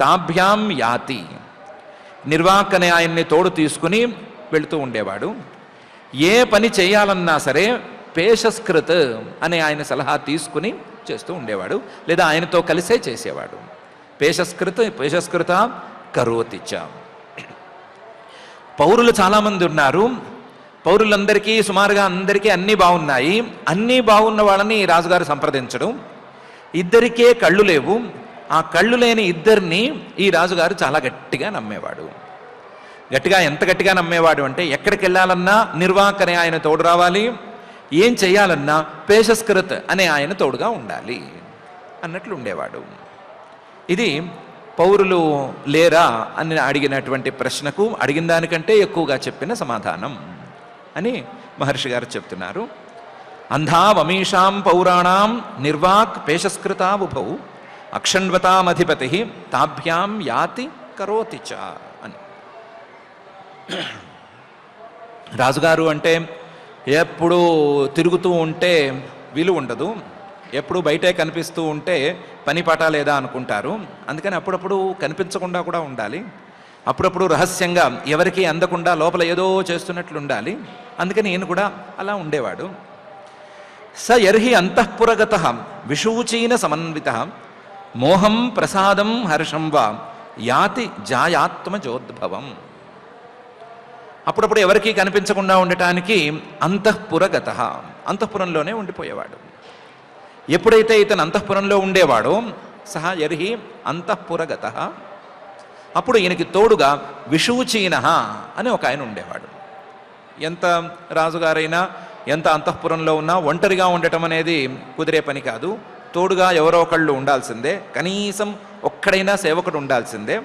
తాభ్యాం యాతి. నిర్వాక్ అనే ఆయన్ని తోడు తీసుకుని వెళుతూ ఉండేవాడు. ఏ పని చేయాలన్నా సరే పేషస్కృత్ అనే ఆయన సలహా తీసుకుని చేస్తూ ఉండేవాడు, లేదా ఆయనతో కలిసే చేసేవాడు. పేషస్కృత కరోతి చ. పౌరులు చాలామంది ఉన్నారు. పౌరులందరికీ సుమారుగా అందరికీ అన్నీ బాగున్నాయి. అన్నీ బాగున్న వాళ్ళని రాజుగారు సంప్రదించడం. ఇద్దరికే కళ్ళు లేవు. ఆ కళ్ళు లేని ఇద్దరిని ఈ రాజుగారు చాలా గట్టిగా నమ్మేవాడు. ఎంత గట్టిగా నమ్మేవాడు అంటే ఎక్కడికి వెళ్ళాలన్నా నిర్వాక్ అనే ఆయన తోడు రావాలి, ఏం చేయాలన్నా పేషస్కృత్ అనే ఆయన తోడుగా ఉండాలి అన్నట్లు ఉండేవాడు. ఇది పౌరులు లేరా అని అడిగినటువంటి ప్రశ్నకు అడిగిన దానికంటే ఎక్కువగా చెప్పిన సమాధానం అని మహర్షి గారు చెప్తున్నారు. అంధావమీషాం పౌరాణాం నిర్వాక్ పేషస్కృతా ఉభౌ అక్షణ్వతామధిపతి తాభ్యాం యాతి కరోతి చ అని. రాజుగారు అంటే ఎప్పుడూ తిరుగుతూ ఉంటే విలువ ఉండదు, ఎప్పుడు బయటే కనిపిస్తూ ఉంటే పని పాట లేదా అనుకుంటారు. అందుకని అప్పుడప్పుడు కనిపించకుండా కూడా ఉండాలి. అప్పుడప్పుడు రహస్యంగా ఎవరికీ అందకుండా లోపల ఏదో చేస్తున్నట్లు ఉండాలి. అందుకని ఈయన కూడా అలా ఉండేవాడు. స యర్హి అంతఃపురగత విషూచీన సమన్విత మోహం ప్రసాదం హర్షం వా యాతి జాయాత్మజోద్భవం. అప్పుడప్పుడు ఎవరికీ కనిపించకుండా ఉండటానికి అంతఃపురగత, అంతఃపురంలోనే ఉండిపోయేవాడు. ఎప్పుడైతే ఇతను అంతఃపురంలో ఉండేవాడో సహా యర్హి అంతఃపురగత, అప్పుడు ఈయనకి తోడుగా విషూచీన అని ఒక ఆయన ఉండేవాడు. ఎంత రాజుగారైనా ఎంత అంతఃపురంలో ఉన్నా ఒంటరిగా ఉండటం అనేది కుదిరే పని కాదు. తోడుగా ఎవరో ఒకళ్ళు ఉండాల్సిందే, కనీసం ఒక్కడైనా సేవకుడు ఉండాల్సిందే.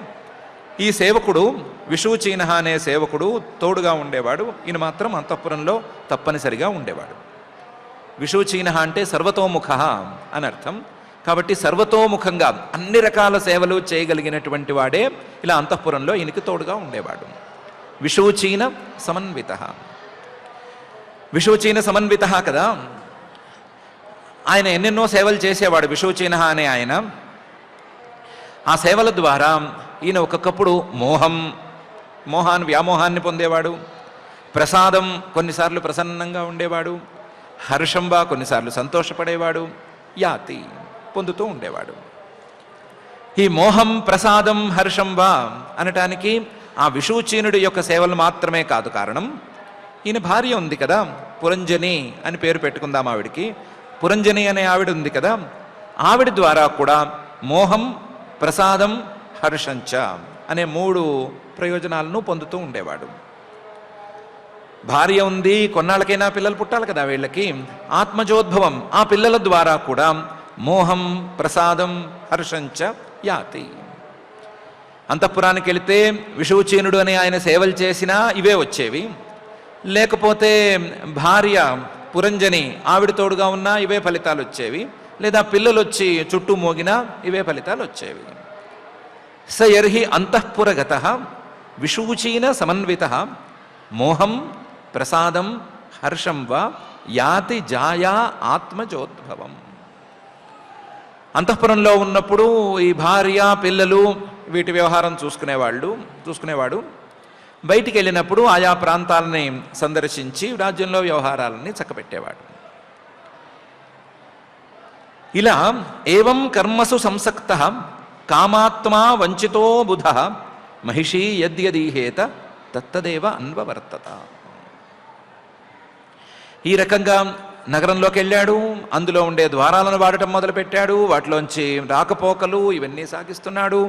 ఈ సేవకుడు విషూచీన అనే సేవకుడు తోడుగా ఉండేవాడు. ఈయన మాత్రం అంతఃపురంలో తప్పనిసరిగా ఉండేవాడు. విషూచీన అంటే సర్వతోముఖ అని అర్థం. కాబట్టి సర్వతోముఖంగా అన్ని రకాల సేవలు చేయగలిగినటువంటి వాడే ఇలా అంతఃపురంలో ఈయనకి తోడుగా ఉండేవాడు. విషూచీన సమన్విత. విషూచీన సమన్విత కదా, ఆయన ఎన్నెన్నో సేవలు చేసేవాడు. విషూచీన అనే ఆయన ఆ సేవల ద్వారా ఈయన ఒక్కొక్కప్పుడు వ్యామోహాన్ని పొందేవాడు. ప్రసాదం, కొన్నిసార్లు ప్రసన్నంగా ఉండేవాడు. హర్షంబా, కొన్నిసార్లు సంతోషపడేవాడు. యాతి, పొందుతూ ఉండేవాడు. ఈ మోహం, ప్రసాదం, హర్షంబా అనటానికి ఆ విషూచీనుడి యొక్క సేవలు మాత్రమే కాదు కారణం. ఈయన భార్య ఉంది కదా, పురంజని అని పేరు పెట్టుకుందాం ఆవిడికి. పురంజని అనే ఆవిడ ఉంది కదా, ఆవిడ ద్వారా కూడా మోహం, ప్రసాదం, హర్షంచ అనే 3 ప్రయోజనాలను పొందుతూ ఉండేవాడు. భార్య ఉంది, కొన్నాళ్ళకైనా పిల్లలు పుట్టాలి కదా వీళ్ళకి, ఆత్మజోద్భవం. ఆ పిల్లల ద్వారా కూడా మోహం, ప్రసాదం, హర్షంచ యాతి. అంతఃపురానికి వెళితే విషూచీనుడు అని ఆయన సేవలు చేసినా ఇవే వచ్చేవి. లేకపోతే భార్య పురంజని ఆవిడ తోడుగా ఉన్నా ఇవే ఫలితాలు వచ్చేవి. లేదా పిల్లలు వచ్చి చుట్టూ మోగినా ఇవే ఫలితాలు వచ్చేవి. స యర్హి అంతఃపురగత విషూచీన సమన్విత మోహం, ప్రసాదం, హర్షం వా యాతి జాయా ఆత్మజోద్భవం. అంతఃపురంలో ఉన్నప్పుడు ఈ భార్య, పిల్లలు వీటి వ్యవహారం చూసుకునేవాడు. బయటికి వెళ్ళినప్పుడు ఆయా ప్రాంతాలని సందర్శించి రాజ్యంలో వ్యవహారాలని చక్కబెట్టేవాడు. ఇలా ఏవం కర్మసు సంసక్త కామాత్మా వంచితో బుధ మహిషీ యద్యదీహేత తత్తదేవ అన్వవర్తత. ఈ రకంగా నగరంలోకి వెళ్ళాడు. అందులో ఉండే ద్వారాలను వాడటం మొదలుపెట్టాడు. వాటిలోంచి రాకపోకలు ఇవన్నీ సాగిస్తున్నాడు.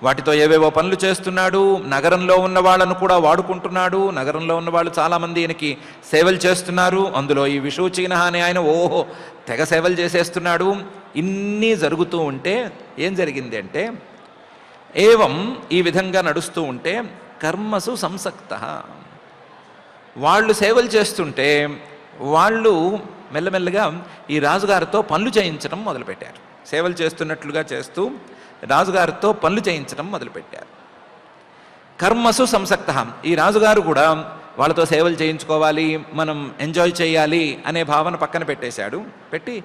వాటితో ఏవేవో పనులు చేస్తున్నాడు. నగరంలో ఉన్న వాళ్ళను కూడా వాడుకుంటున్నాడు. నగరంలో ఉన్న వాళ్ళు చాలామంది ఈయనకి సేవలు చేస్తున్నారు. అందులో ఈ విషూచీన అనే ఆయన తెగ సేవలు చేసేస్తున్నాడు. ఇన్ని జరుగుతూ ఉంటే ఏం జరిగింది అంటే, ఏవం ఈ విధంగా నడుస్తూ ఉంటే కర్మసు సంసక్త, వాళ్ళు సేవలు చేస్తుంటే వాళ్ళు మెల్లమెల్లగా ఈ రాజుగారితో పనులు చేయించడం మొదలుపెట్టారు. సేవలు చేస్తున్నట్లుగా చేస్తూ రాజుగారితో పనులు చేయించడం మొదలుపెట్టారు. కర్మసు సంసక్త, ఈ రాజుగారు కూడా వాళ్ళతో సేవలు చేయించుకోవాలి, మనం ఎంజాయ్ చేయాలి అనే భావన పక్కన పెట్టి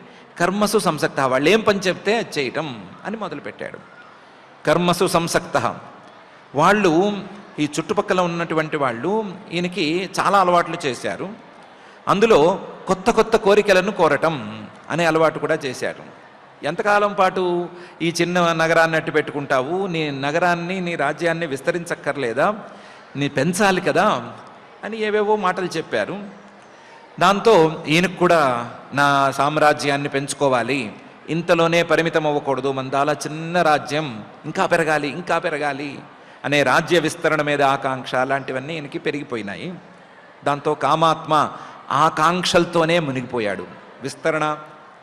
కర్మసు సంసక్త, వాళ్ళు ఏం పని చెప్తే అది చేయటం అని మొదలుపెట్టాడు. కర్మసు సంసక్త, వాళ్ళు ఈ చుట్టుపక్కల ఉన్నటువంటి వాళ్ళు ఈయనకి చాలా అలవాట్లు చేశారు. అందులో కొత్త కొత్త కోరికలను కోరటం అనే అలవాటు కూడా చేశారు. ఎంతకాలం పాటు ఈ చిన్న నగరాన్ని అట్టు పెట్టుకుంటావు, నీ నగరాన్ని, నీ రాజ్యాన్ని విస్తరించక్కర్లేదా, నీ పెంచాలి కదా అని ఏవేవో మాటలు చెప్పారు. దాంతో ఈయనకు కూడా నా సామ్రాజ్యాన్ని పెంచుకోవాలి, ఇంతలోనే పరిమితం అవ్వకూడదు, మన చాలా చిన్న రాజ్యం, ఇంకా పెరగాలి అనే రాజ్య విస్తరణ మీద ఆకాంక్ష లాంటివన్నీ ఈయనకి పెరిగిపోయినాయి. దాంతో కామాత్మ ఆకాంక్షలతోనే మునిగిపోయాడు. విస్తరణ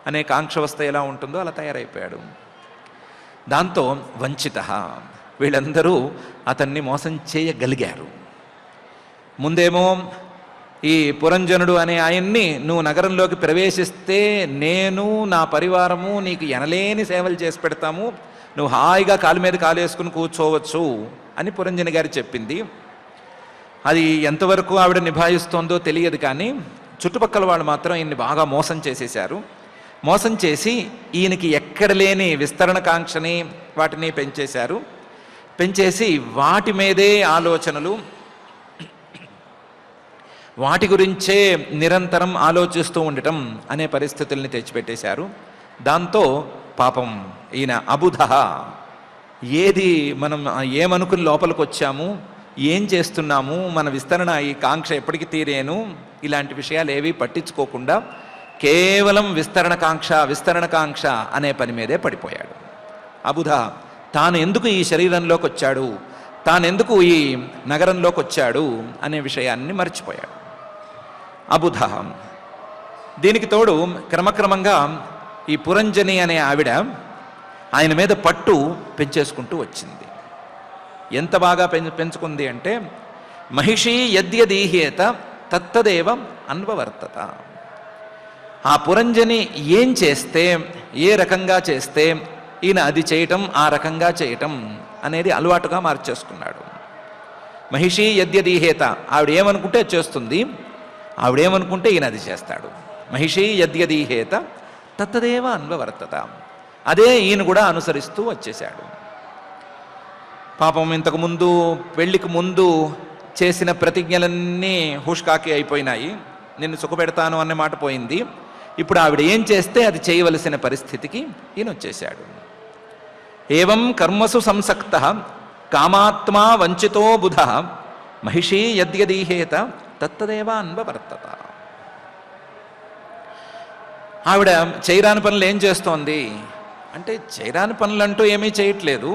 అనే కాంక్ష వస్తే ఎలా ఉంటుందో అలా తయారైపోయాడు. దాంతో వంచిత, వీళ్ళందరూ అతన్ని మోసం చేయగలిగారు. ముందేమో ఈ పురంజనుడు అనే ఆయన్ని, నువ్వు నగరంలోకి ప్రవేశిస్తే నేను, నా పరివారము నీకు ఎనలేని సేవలు చేసి పెడతాము, నువ్వు హాయిగా కాలు మీద కాలు వేసుకుని కూర్చోవచ్చు అని పురంజని గారు చెప్పింది. అది ఎంతవరకు ఆవిడ నిభాయిస్తోందో తెలియదు, కానీ చుట్టుపక్కల వాళ్ళు మాత్రం ఈయన్ని బాగా మోసం చేసేశారు. మోసం చేసి ఈయనకి ఎక్కడ లేని విస్తరణ కాంక్షని వాటిని పెంచేసి వాటి మీదే ఆలోచనలు, వాటి గురించే నిరంతరం ఆలోచిస్తూ ఉండటం అనే పరిస్థితుల్ని తెచ్చిపెట్టేశారు. దాంతో పాపం ఈయన అబుధ, ఏది మనం ఏమనుకుని లోపలికి వచ్చాము, ఏం చేస్తున్నాము, మన విస్తరణ, ఈ కాంక్ష ఎప్పటికీ తీరేను, ఇలాంటి విషయాలు ఏవి పట్టించుకోకుండా కేవలం విస్తరణ కాంక్ష అనే పని మీదే పడిపోయాడు. అబుధ తాను ఎందుకు ఈ శరీరంలోకి వచ్చాడు, తానెందుకు ఈ నగరంలోకి వచ్చాడు అనే విషయాన్ని మర్చిపోయాడు అబుధ. దీనికి తోడు క్రమక్రమంగా ఈ పురంజని అనే ఆవిడ ఆయన మీద పట్టు పెంచేసుకుంటూ వచ్చింది. ఎంత బాగా పెంచుకుంది అంటే మహిషీ యద్యదీహేత తత్తదేవ అన్వవర్తత. ఆ పురంజని ఏం చేస్తే, ఏ రకంగా చేస్తే ఈయన అది చేయటం, ఆ రకంగా చేయటం అనేది అలవాటుగా మార్చేసుకున్నాడు. మహిషీ యద్యదీహేత, ఆవిడ ఏమనుకుంటే అది చేస్తుంది, ఆవిడేమనుకుంటే ఈయన అది చేస్తాడు. మహిషీ యద్యదీహేత తత్తదేవ అన్వవర్తత, అదే ఈయన కూడా అనుసరిస్తూ వచ్చేశాడు. పాపం ఇంతకుముందు పెళ్లికి ముందు చేసిన ప్రతిజ్ఞలన్నీ హుష్కాకి అయిపోయినాయి. నిన్ను సుఖపెడతాను అనే మాట పోయింది. ఇప్పుడు ఆవిడ ఏం చేస్తే అది చేయవలసిన పరిస్థితికి ఈయన వచ్చేశాడు. ఏవం కర్మసు సంసక్త కామాత్మా వంచితో బుధ మహిషీ యద్యదీహేత తత్తదేవ అన్వవర్తత. ఆవిడ చేయరాని పనులు ఏం చేస్తోంది అంటే, చేయరాని పనులంటూ ఏమీ చేయట్లేదు.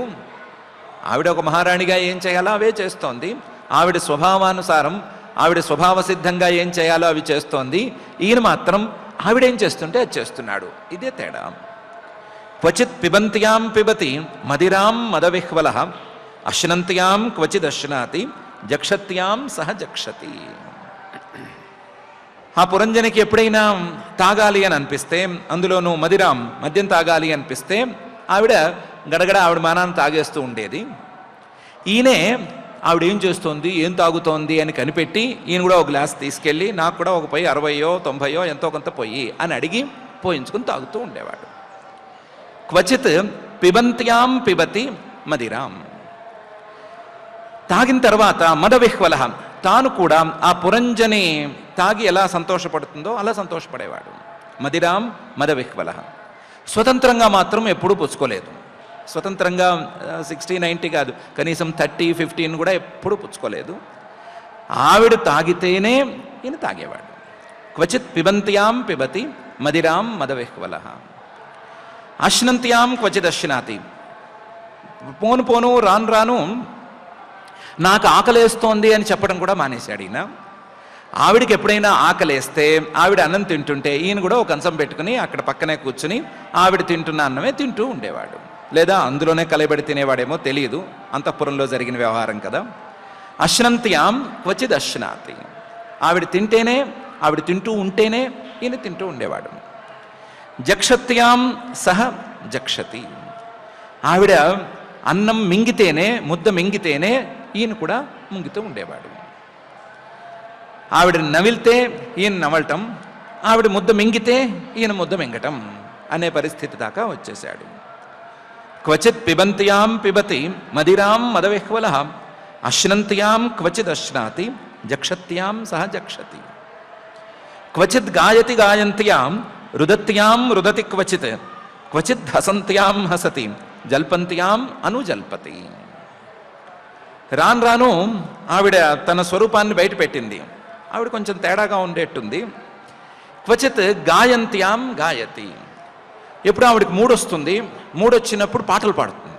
ఆవిడ ఒక మహారాణిగా ఏం చేయాలో అవే చేస్తోంది. ఆవిడ స్వభావానుసారం, ఆవిడ స్వభావ సిద్ధంగా ఏం చేయాలో అవి చేస్తోంది. ఈయన మాత్రం ఆవిడేం చేస్తుంటే అది చేస్తున్నాడు. ఇదే తేడా. క్వచిత్ పిబంత్యాం పిబతి మదిరాం మదవిహ్వల అశ్నంత్యాం క్వచిదశ్నాతి జక్షత్యాం సహ జక్షతి. ఆ పురంజనికి ఎప్పుడైనా తాగాలి అని అనిపిస్తే, అందులోనూ మదిరాం మద్యం తాగాలి అనిపిస్తే ఆవిడ గడగడ ఆవిడ మానాన్ని తాగేస్తూ ఉండేది. ఈయనే ఆవిడ ఏం చేస్తోంది, ఏం తాగుతోంది అని కనిపెట్టి ఈయన కూడా ఒక గ్లాస్ తీసుకెళ్ళి నాకు కూడా ఒక పొయ్యి 60 90 ఎంతో కొంత పొయ్యి అని అడిగి పోయించుకుని తాగుతూ ఉండేవాడు. క్వచిత్ పిబంత్యాం పిబతి మదిరాం, తాగిన తర్వాత మదవిహ్వల, తాను కూడా ఆ పురంజని తాగి ఎలా సంతోషపడుతుందో అలా సంతోషపడేవాడు. మదిరాం మదవిహ్వల. స్వతంత్రంగా మాత్రం ఎప్పుడూ పుచ్చుకోలేదు. స్వతంత్రంగా 60 90 కాదు, కనీసం 30 15 కూడా ఎప్పుడూ పుచ్చుకోలేదు. ఆవిడ తాగితేనే ఈయన తాగేవాడు. క్వచిత్ పిబంత్యాం పిబతి మదిరాం మదవిహ్వల అశ్నంత్యాం క్వచిత్ అశ్నాతి. పోను పోను రాను రాను నాకు ఆకలేస్తోంది అని చెప్పడం కూడా మానేశాడు ఈయన. ఆవిడికి ఎప్పుడైనా ఆకలేస్తే ఆవిడ అన్నం తింటుంటే ఈయన కూడా ఒక కంచం పెట్టుకుని అక్కడ పక్కనే కూర్చుని ఆవిడ తింటున్న అన్నమే తింటూ ఉండేవాడు. లేదా అందులోనే కలబడి తినేవాడేమో తెలియదు, అంతఃపురంలో జరిగిన వ్యవహారం కదా. అశ్నంత్యాం క్వచిద్ అశ్నాతి, ఆవిడ తింటేనే, ఆవిడ తింటూ ఉంటేనే ఈయన తింటూ ఉండేవాడు. జక్షత్యాం సహ జక్షతి, ఆవిడ అన్నం మింగితేనే, ముద్ద మింగితేనే ఈయన కూడా ముంగితూ ఉండేవాడు. ఆవిడ నవిలితే ఈయన నవలటం, ఆవిడ ముద్ద మింగితే ఈయన ముద్ద మింగటం అనే పరిస్థితి దాకా వచ్చేశాడు. క్వచిత్ పిబంత్యాం పిబతి మదిరాం మదవిహ్వల అశ్నంత్యాం క్వచిద్ అశ్నాతి జక్షత్యాం సహ జక్షతి. క్వచిత్ గాయతి గాయంత్యాం రుదత్యాం రుదతి క్వచిత్ క్వచిద్ హసంత్యాం హసతి జల్పంత్యాం అనుజల్పతి. రాను రాను ఆవిడ తన స్వరూపాన్ని బయట పెట్టింది. ఆవిడ కొంచెం తేడాగా ఉండేట్టుంది. క్వచిత్ గాయంత్యాం గాయతి, ఎప్పుడు ఆవిడకి మూడొస్తుంది, మూడొచ్చినప్పుడు పాటలు పాడుతుంది.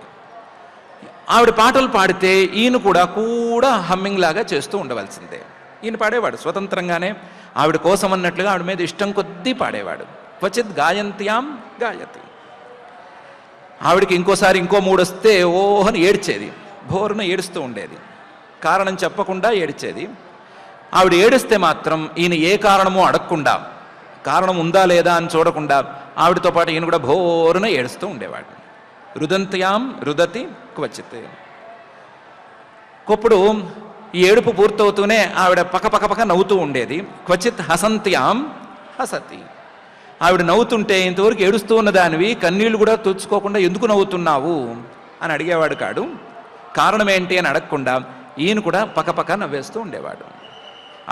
ఆవిడ పాటలు పాడితే ఈయన కూడా హమ్మింగ్ లాగా చేస్తూ ఉండవలసిందే. ఈయన పాడేవాడు స్వతంత్రంగానే, ఆవిడ కోసం అన్నట్లుగా ఆవిడ మీద ఇష్టం కొద్దీ పాడేవాడు. క్వచిత్ గాయంత్యాం గాయతి. ఆవిడకి ఇంకోసారి ఇంకో మూడొస్తే ఓహని ఏడ్చేది, భోరున ఏడుస్తూ ఉండేది, కారణం చెప్పకుండా ఏడ్చేది. ఆవిడ ఏడిస్తే మాత్రం ఈయన ఏ కారణమో అడగకుండా, కారణం ఉందా లేదా అని చూడకుండా ఆవిడతో పాటు ఈయన కూడా భోరున ఏడుస్తూ ఉండేవాడు. రుదంత్యాం రుదతి క్వచిత్. ఒకప్పుడు ఈ ఏడుపు పూర్తవుతూనే ఆవిడ పక్క నవ్వుతూ ఉండేది. క్వచిత్ హసంత్యాం హసతి, ఆవిడ నవ్వుతుంటే ఇంతవరకు ఏడుస్తూ ఉన్న దానివి కన్నీళ్లు కూడా తుడుచుకోకుండా ఎందుకు నవ్వుతున్నావు అని అడిగేవాడు కాడు. కారణం ఏంటి అని అడగకుండా ఈయన కూడా పక్క నవ్వేస్తూ ఉండేవాడు.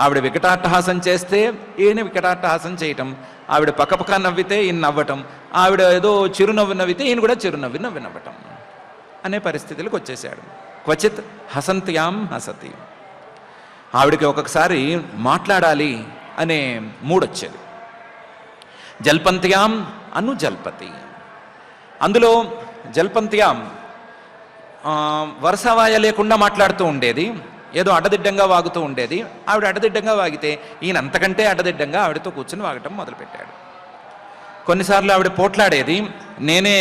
ఆవిడ వికటాట్టహాసం చేస్తే ఈయన వికటాట్టహాసం చేయటం, ఆవిడ పక్క నవ్వితే ఈయన నవ్వటం, ఆవిడ ఏదో చిరునవ్వు నవ్వితే ఈయన కూడా చిరునవ్వి నవ్వటం అనే పరిస్థితులకు వచ్చేసాడు. క్వచిత్ హసంత్యాం హసతి. ఆవిడకి ఒక్కొక్కసారి మాట్లాడాలి అనే మూడొచ్చేది. జల్పంత్యాం అను జల్పతి. అందులో జల్పంత్యాం వరసవాయ లేకుండా మాట్లాడుతూ ఉండేది, ఏదో అడ్డదిడ్డంగా వాగుతూ ఉండేది. ఆవిడ అడ్డదిడ్డంగా వాగితే ఈయన అంతకంటే అడ్డదిడ్డంగా ఆవిడతో కూర్చుని వాగటం మొదలుపెట్టాడు. కొన్నిసార్లు ఆవిడ పోట్లాడేది, నేనే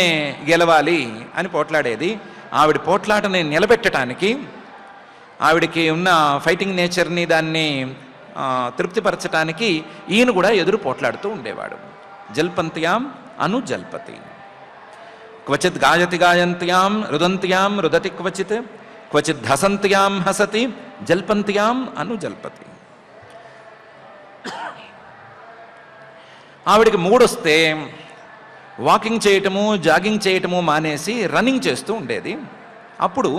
గెలవాలి అని పోట్లాడేది. ఆవిడ పోట్లాటని నిలబెట్టడానికి ఆవిడికి ఉన్న ఫైటింగ్ నేచర్ని దాన్ని తృప్తిపరచడానికి ఈయన కూడా ఎదురు పోట్లాడుతూ ఉండేవాడు. జల్పంత్యాం అను జల్పతి, క్వచిత్ గాయతి గాయంత్యాం రుదంత్యాం రుదతి క్వచిత్, క్వచిత్ హసంత్యాం హసతి జల్పంత్యాం అను జల్పతి. ఆవిడికి మూడొస్తే వాకింగ్ చేయటము జాగింగ్ చేయటము మానేసి రన్నింగ్ చేస్తూ ఉండేది. అప్పుడు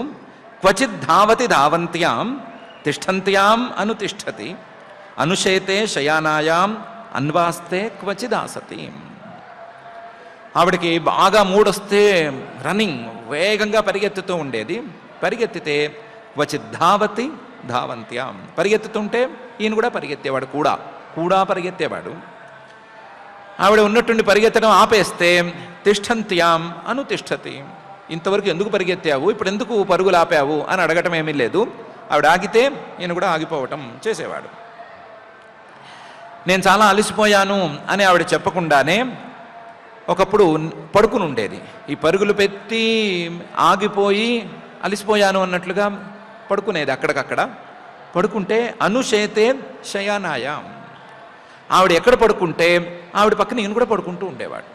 క్వచిత్ ధావతి ధావంత్యాం తిష్టంత్యాం అనుతిష్టతి, అనుశేతే శయానాయాం అన్వాస్తే క్వచిదాసతి. ఆవిడకి బాగా మూడొస్తే రన్నింగ్ వేగంగా పరిగెత్తుతూ ఉండేది. పరిగెత్తితే క్వచిత్ ధావతి ధావంత్యాం, పరిగెత్తుతుంటే ఈయన కూడా పరిగెత్తేవాడు, కూడా పరిగెత్తేవాడు. ఆవిడ ఉన్నట్టుండి పరిగెత్తడం ఆపేస్తే తిష్టంత్యాం అనుతిష్టతి, ఇంతవరకు ఎందుకు పరిగెత్తావు, ఇప్పుడు ఎందుకు పరుగులు ఆపావు అని అడగటం ఏమీ లేదు. ఆవిడ ఆగితే ఈయన కూడా ఆగిపోవటం చేసేవాడు. నేను చాలా అలసిపోయాను అని ఆవిడ చెప్పకుండానే ఒకప్పుడు పడుకుని ఉండేది. ఈ పరుగులు పెట్టి ఆగిపోయి అలసిపోయాను అన్నట్లుగా పడుకునేది. అక్కడికక్కడ పడుకుంటే అనుశేతే శయానాయాం, ఆవిడ ఎక్కడ పడుకుంటే ఆవిడ పక్కన ఈయన కూడా పడుకుంటూ ఉండేవాడు.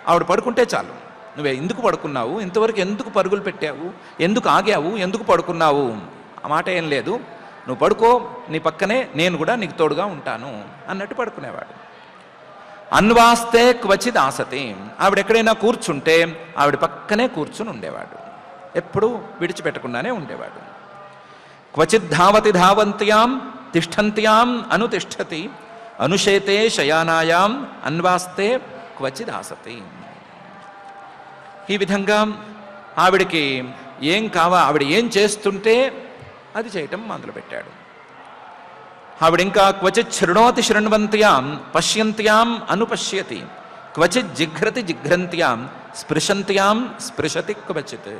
ఆవిడ పడుకుంటే చాలు, నువ్వే ఎందుకు పడుకున్నావు, ఇంతవరకు ఎందుకు పరుగులు పెట్టావు, ఎందుకు ఆగావు, ఎందుకు పడుకున్నావు, ఆ మాట ఏం లేదు, నువ్వు పడుకో, నీ పక్కనే నేను కూడా నీకు తోడుగా ఉంటాను అన్నట్టు పడుకునేవాడు. అన్వాస్తే క్వచిత్ ఆసతి, ఆవిడ ఎక్కడైనా కూర్చుంటే ఆవిడ పక్కనే కూర్చుని ఉండేవాడు, ఎప్పుడూ విడిచిపెట్టకుండానే ఉండేవాడు. క్వచిత్ ధావతి ధావంత్యాం తిష్టంత్యాం అనుతిష్టతి, అనుశేతే శయానాయాం అన్వాస్తే క్వచిద్ ఆసతి. ఈ విధంగా ఆవిడకి ఆవిడ ఏం చేస్తుంటే అది చేయటం మొదలుపెట్టాడు. ఆవిడ ఇంకా క్వచిత్ శృణోతి శృణ్వంత్యాం పశ్యంత్యాం అనుపశ్యతి, క్వచిత్ జిఘ్రతి జిఘ్రంత్యాం స్పృశంత్యాం స్పృశతి క్వచిత్.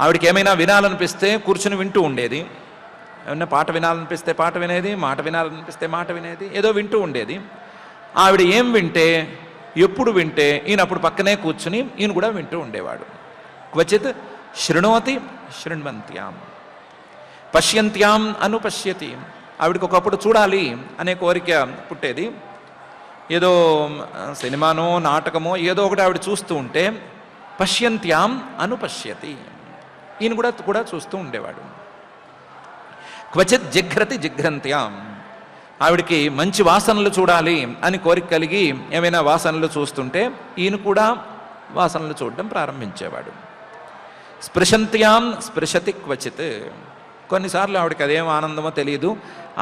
ఆవిడకి ఏమైనా వినాలనిపిస్తే కూర్చుని వింటూ ఉండేది, ఏమన్నా పాట వినాలనిపిస్తే పాట వినేది, మాట వినాలనిపిస్తే మాట వినేది, ఏదో వింటూ ఉండేది. ఆవిడ ఏం వింటే ఎప్పుడు వింటే ఈయన అప్పుడు పక్కనే కూర్చుని ఈయన కూడా వింటూ ఉండేవాడు. క్వచిత్ శృణోతి శృణ్వంత్యాం పశ్యంత్యాం అనుపశ్యతి, ఆవిడకి ఒకప్పుడు చూడాలి అనే కోరిక పుట్టేది. ఏదో సినిమానో నాటకమో ఏదో ఒకటి ఆవిడ చూస్తూ ఉంటే పశ్యంత్యాం అనుపశ్యతి, ఈయన కూడా చూస్తూ ఉండేవాడు. క్వచిత్ జిఘ్రతి జిఘ్రంత్యాం, ఆవిడికి మంచి వాసనలు చూడాలి అని కోరిక కలిగి ఏమైనా వాసనలు చూస్తుంటే ఈయన కూడా వాసనలు చూడడం ప్రారంభించేవాడు. స్పృశంత్యాం స్పృశతి క్వచిత్, కొన్నిసార్లు ఆవిడకి అదేం ఆనందమో తెలియదు,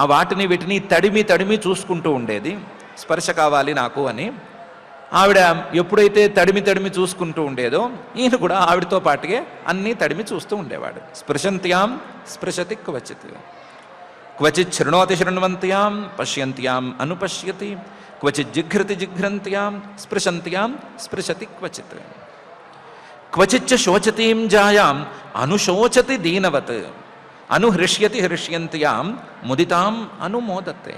ఆ వాటిని వీటిని తడిమి చూసుకుంటూ ఉండేది, స్పర్శ కావాలి నాకు అని. ఆవిడ ఎప్పుడైతే తడిమి చూసుకుంటూ ఉండేదో ఈయన కూడా ఆవిడతో పాటుగా అన్నీ తడిమి చూస్తూ ఉండేవాడు. స్పృశంత్యాం స్పృశతి క్వచిత్, క్వచిత్ శృణోతి శృణ్వంత్యాం పశ్యంత్యాం అనుపశ్యతి, క్వచిత్ జిఘ్రతి జిఘ్రంత్యాం స్పృశంత్యాం స్పృశతి క్వచిత్, క్వచిచ్చ శోచతీం జాయాం అనుశోచతి దీనవత్, అనుహృష్యతి హృష్యంత్యాం ముదితాం అనుమోదతే.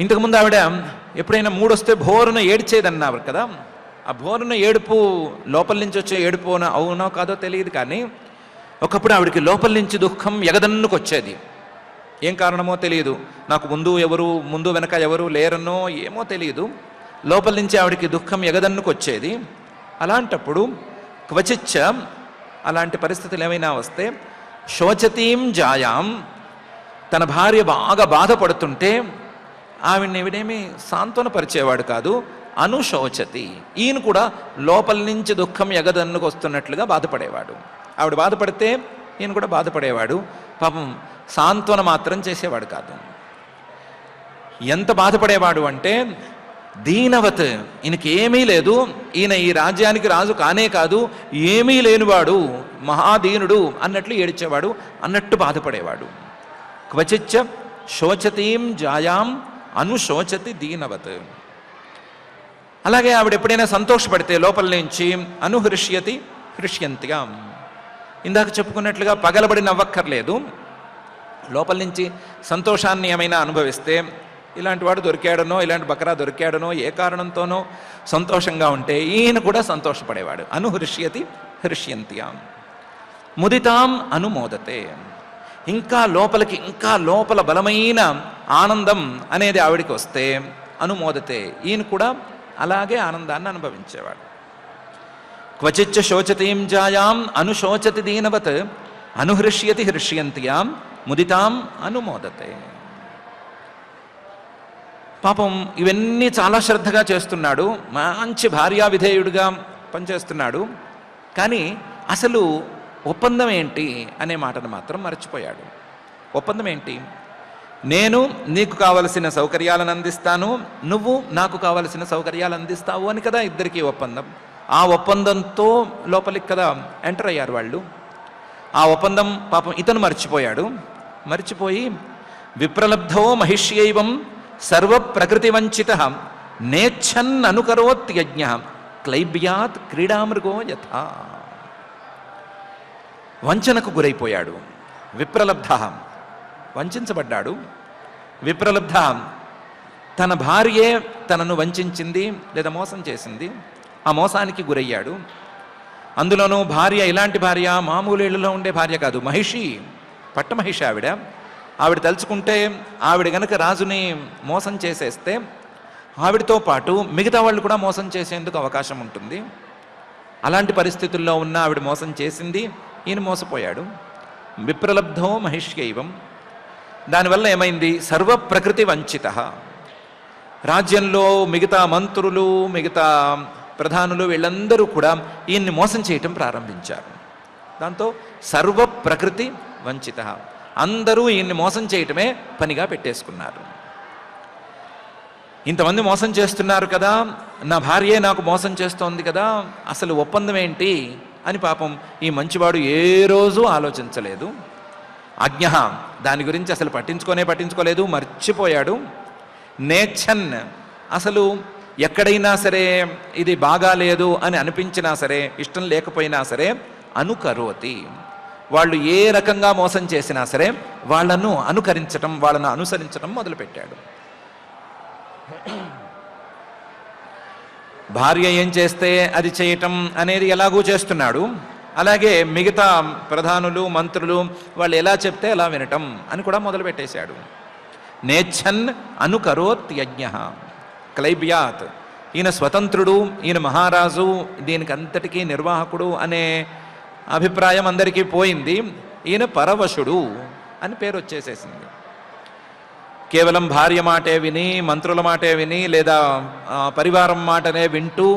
ఇంతకుముందు ఆవిడ ఎప్పుడైనా మూడొస్తే భోరున ఏడ్చేదన్నారు కదా, ఆ భోరున ఏడుపు లోపల నుంచి వచ్చే ఏడుపు అవునో కాదో తెలియదు, కానీ ఒకప్పుడు ఆవిడకి లోపల నుంచి దుఃఖం ఎగదన్నుకు వచ్చేది. ఏం కారణమో తెలియదు, నాకు ముందు వెనక ఎవరు లేరనో ఏమో తెలియదు, లోపల నుంచి ఆవిడకి దుఃఖం ఎగదన్నుకు వచ్చేది. అలాంటప్పుడు క్వచిచ్చ, అలాంటి పరిస్థితులు ఏమైనా వస్తే శోచతీం జాయాం, తన భార్య బాగా బాధపడుతుంటే ఆవిడ్ని ఈవిడేమి సాంత్వనపరిచేవాడు కాదు. అనుశోచతి, ఈయన కూడా లోపల నుంచి దుఃఖం ఎగదన్నుకు వస్తున్నట్లుగా బాధపడేవాడు. ఆవిడ బాధపడితే ఈయన కూడా బాధపడేవాడు, పాపం సాంత్వన మాత్రం చేసేవాడు కాదు. ఎంత బాధపడేవాడు అంటే దీనవత్, ఈయనకి ఏమీ లేదు, ఈయన ఈ రాజ్యానికి రాజు కానే కాదు, ఏమీ లేనివాడు, మహాదీనుడు అన్నట్లు ఏడ్చేవాడు, అన్నట్టు బాధపడేవాడు. క్వచిచ్చ శోచతీం జాయాం అనుశోచతి దీనవత్. అలాగే ఆవిడ ఎప్పుడైనా సంతోషపడితే లోపల నుంచి అనుహృష్యతి హృష్యంత్యాం, ఇందాక చెప్పుకున్నట్లుగా పగలబడి నవ్వక్కర్లేదు, లోపల నుంచి సంతోషాన్ని ఏమైనా అనుభవిస్తే, ఇలాంటి వాడు దొరికాడనో ఇలాంటి బకరా దొరికాడనో ఏ కారణంతోనో సంతోషంగా ఉంటే ఈయన కూడా సంతోషపడేవాడు. అనుహృష్యతి హృష్యంత్యాం. ముదితాం అనుమోదతే. ఇంకా లోపల బలమైన ఆనందం అనేది ఆవిడికి వస్తే అనుమోదతే, ఈయన కూడా అలాగే ఆనందాన్ని అనుభవించేవాడు. క్వచిచ్చ శోచతీం జాయాం అనుశోచతి దీనవత్ అనుహృష్యతి హృష్యంత్యాం ముదితాం అనుమోదతే. పాపం ఇవన్నీ చాలా శ్రద్ధగా చేస్తున్నాడు, మంచి భార్యా విధేయుడిగా పనిచేస్తున్నాడు. కానీ అసలు ఒప్పందం ఏంటి అనే మాటను మాత్రం మర్చిపోయాడు. ఒప్పందం ఏంటి? నేను నీకు కావలసిన సౌకర్యాలను అందిస్తాను, నువ్వు నాకు కావలసిన సౌకర్యాలు అందిస్తావు అని కదా ఇద్దరికీ ఒప్పందం. ఆ ఒప్పందంతో లోపలికి కదా ఎంటర్ అయ్యారు వాళ్ళు. ఆ ఒప్పందం పాపం ఇతను మర్చిపోయాడు. మర్చిపోయి విప్రలబ్ధో మహిష్యైవం సర్వ ప్రకృతి వంచిత నేచ్ఛన్ అనుకరోత్యజ్ఞ క్లైబ్యాత్ క్రీడామృగో యథా. వంచనకు గురైపోయాడు. విప్రలబ్ధ వంచబడ్డాడు. విప్రలబ్ధ తన భార్యే తనను వంచింది లేదా మోసం చేసింది. ఆ మోసానికి గురయ్యాడు. అందులోనూ భార్య ఎలాంటి భార్య? మామూలు ఇళ్లలో ఉండే భార్య కాదు, మహిషి, పట్టమహిషి ఆవిడ. ఆవిడ తలుచుకుంటే ఆవిడ గనక రాజుని మోసం చేసేస్తే ఆవిడతో పాటు మిగతా వాళ్ళు కూడా మోసం చేసేందుకు అవకాశం ఉంటుంది. అలాంటి పరిస్థితుల్లో ఉన్న ఆవిడ మోసం చేసింది, ఈయన మోసపోయాడు. విప్రలబ్ధో మహిష్యైవం. దానివల్ల ఏమైంది? సర్వ ప్రకృతి వంచిత. రాజ్యంలో మిగతా మంత్రులు, మిగతా ప్రధానులు వీళ్ళందరూ కూడా ఈయన్ని మోసం చేయటం ప్రారంభించారు. దాంతో సర్వ ప్రకృతి వంచిత. అందరూ ఈయన్ని మోసం చేయటమే పనిగా పెట్టేసుకున్నారు. ఇంతమంది మోసం చేస్తున్నారు కదా, నా భార్యే నాకు మోసం చేస్తోంది కదా, అసలు ఒప్పందం ఏంటి అని పాపం ఈ మంచివాడు ఏ రోజు ఆలోచించలేదు. అజ్ఞ దాని గురించి అసలు పట్టించుకోలేదు, మర్చిపోయాడు. నేచ్ఛన్ అసలు ఎక్కడైనా సరే ఇది బాగాలేదు అని అనిపించినా సరే, ఇష్టం లేకపోయినా సరే, అనుకరోతి, వాళ్ళు ఏ రకంగా మోసం చేసినా సరే వాళ్ళను అనుకరించటం, వాళ్ళను అనుసరించటం మొదలుపెట్టాడు. భార్య ఏం చేస్తే అది చేయటం అనేది ఎలాగూ చేస్తున్నాడు. అలాగే మిగతా ప్రధానులు, మంత్రులు వాళ్ళు ఎలా చెప్తే అలా వినటం అని కూడా మొదలుపెట్టేశాడు. నేచ్ఛన్ అనుకరోత్యజ్ఞ క్లైబ్యాత్. ఈయన స్వతంత్రుడు, ఈయన మహారాజు, దీనికి అంతటికీ నిర్వాహకుడు అనే అభిప్రాయం అందరికీ పోయింది. ఈయన పరవశుడు అని పేరు వచ్చేసేసింది. కేవలం భార్య మాటే విని, మంత్రుల మాటే విని, లేదా పరివారం మాటనే వింటూ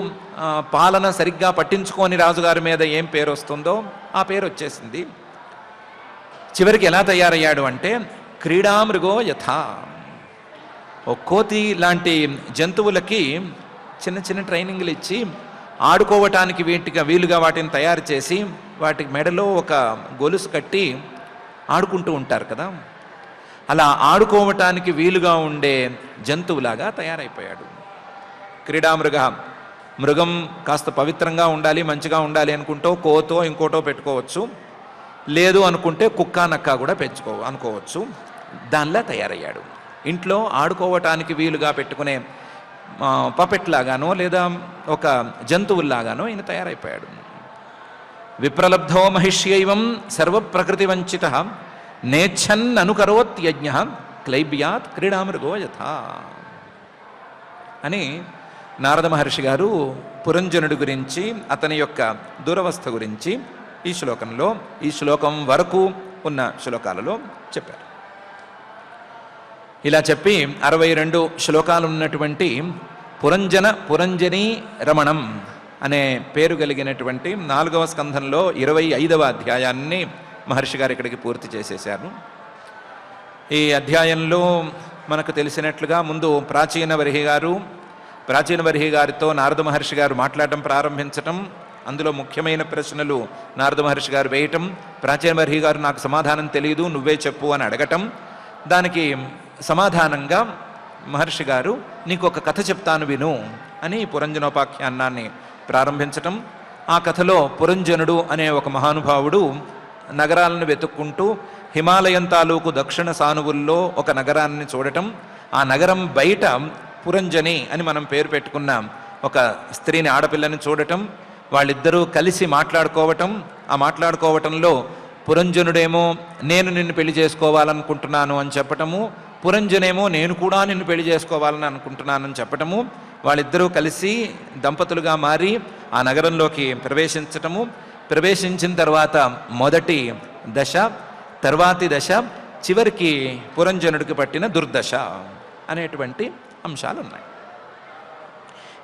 పాలన సరిగ్గా పట్టించుకోని రాజుగారి మీద ఏం పేరు వస్తుందో ఆ పేరు వచ్చేసింది. చివరికి ఎలా తయారయ్యాడు అంటే క్రీడామృగో యథా. ఓ కోతి లాంటి జంతువులకి చిన్న చిన్న ట్రైనింగ్లు ఇచ్చి ఆడుకోవటానికి వీలుగా వాటిని తయారు చేసి వాటికి మెడలో ఒక గొలుసు కట్టి ఆడుకుంటూ ఉంటారు కదా, అలా ఆడుకోవటానికి వీలుగా ఉండే జంతువులాగా తయారైపోయాడు. క్రీడామృగ. మృగం కాస్త పవిత్రంగా ఉండాలి, మంచిగా ఉండాలి అనుకుంటూ కోతో ఇంకోటో పెట్టుకోవచ్చు, లేదు అనుకుంటే కుక్క నక్క కూడా అనుకోవచ్చు. దానిలా తయారయ్యాడు. ఇంట్లో ఆడుకోవటానికి వీలుగా పెట్టుకునే పపెట్ లాగానో లేదా ఒక జంతువుల్లాగానో ఈయన తయారైపోయాడు. విప్రలబ్ధో మహిష్యైవం సర్వ ప్రకృతి వంచిత నేచ్ఛన్ అనుకరోత్యజ్ఞ క్లైబ్యాత్ క్రీడామృగో యథా అని నారద మహర్షి గారు పురంజనుడి గురించి, అతని యొక్క దురవస్థ గురించి ఈ శ్లోకం వరకు ఉన్న శ్లోకాలలో చెప్పారు. ఇలా చెప్పి 62 శ్లోకాలు ఉన్నటువంటి పురంజని రమణం అనే పేరు కలిగినటువంటి 4వ స్కంధంలో 25వ అధ్యాయాన్ని మహర్షి గారు ఇక్కడికి పూర్తి చేసేశారు. ఈ అధ్యాయంలో మనకు తెలిసినట్లుగా ముందు ప్రాచీన వర్హి గారితో నారద మహర్షి గారు మాట్లాడటం ప్రారంభించటం, అందులో ముఖ్యమైన ప్రశ్నలు నారద మహర్షి గారు వేయటం, ప్రాచీన వర్హి గారు నాకు సమాధానం తెలియదు నువ్వే చెప్పు అని అడగటం, దానికి సమాధానంగా మహర్షి గారు నీకు ఒక కథ చెప్తాను విను అని పురంజనోపాఖ్యానాన్ని ప్రారంభించటం. ఆ కథలో పురంజనుడు అనే ఒక మహానుభావుడు నగరాలను వెతుక్కుంటూ హిమాలయం తాలూకు దక్షిణ సానువుల్లో ఒక నగరాన్ని చూడటం, ఆ నగరం బయట పురంజని అని మనం పేరు పెట్టుకున్న ఒక స్త్రీని, ఆడపిల్లని చూడటం, వాళ్ళిద్దరూ కలిసి మాట్లాడుకోవటం, ఆ మాట్లాడుకోవటంలో పురంజనుడేమో నేను నిన్ను పెళ్లి చేసుకోవాలనుకుంటున్నాను అని చెప్పటము, పురంజనేమో నేను కూడా నిన్ను పెళ్లి చేసుకోవాలని అనుకుంటున్నానని చెప్పటము, వాళ్ళిద్దరూ కలిసి దంపతులుగా మారి ఆ నగరంలోకి ప్రవేశించటము, ప్రవేశించిన తర్వాత మొదటి దశ, తర్వాతి దశ, చివరికి పురంజనుడికి పట్టిన దుర్దశ అనేటువంటి అంశాలు ఉన్నాయి.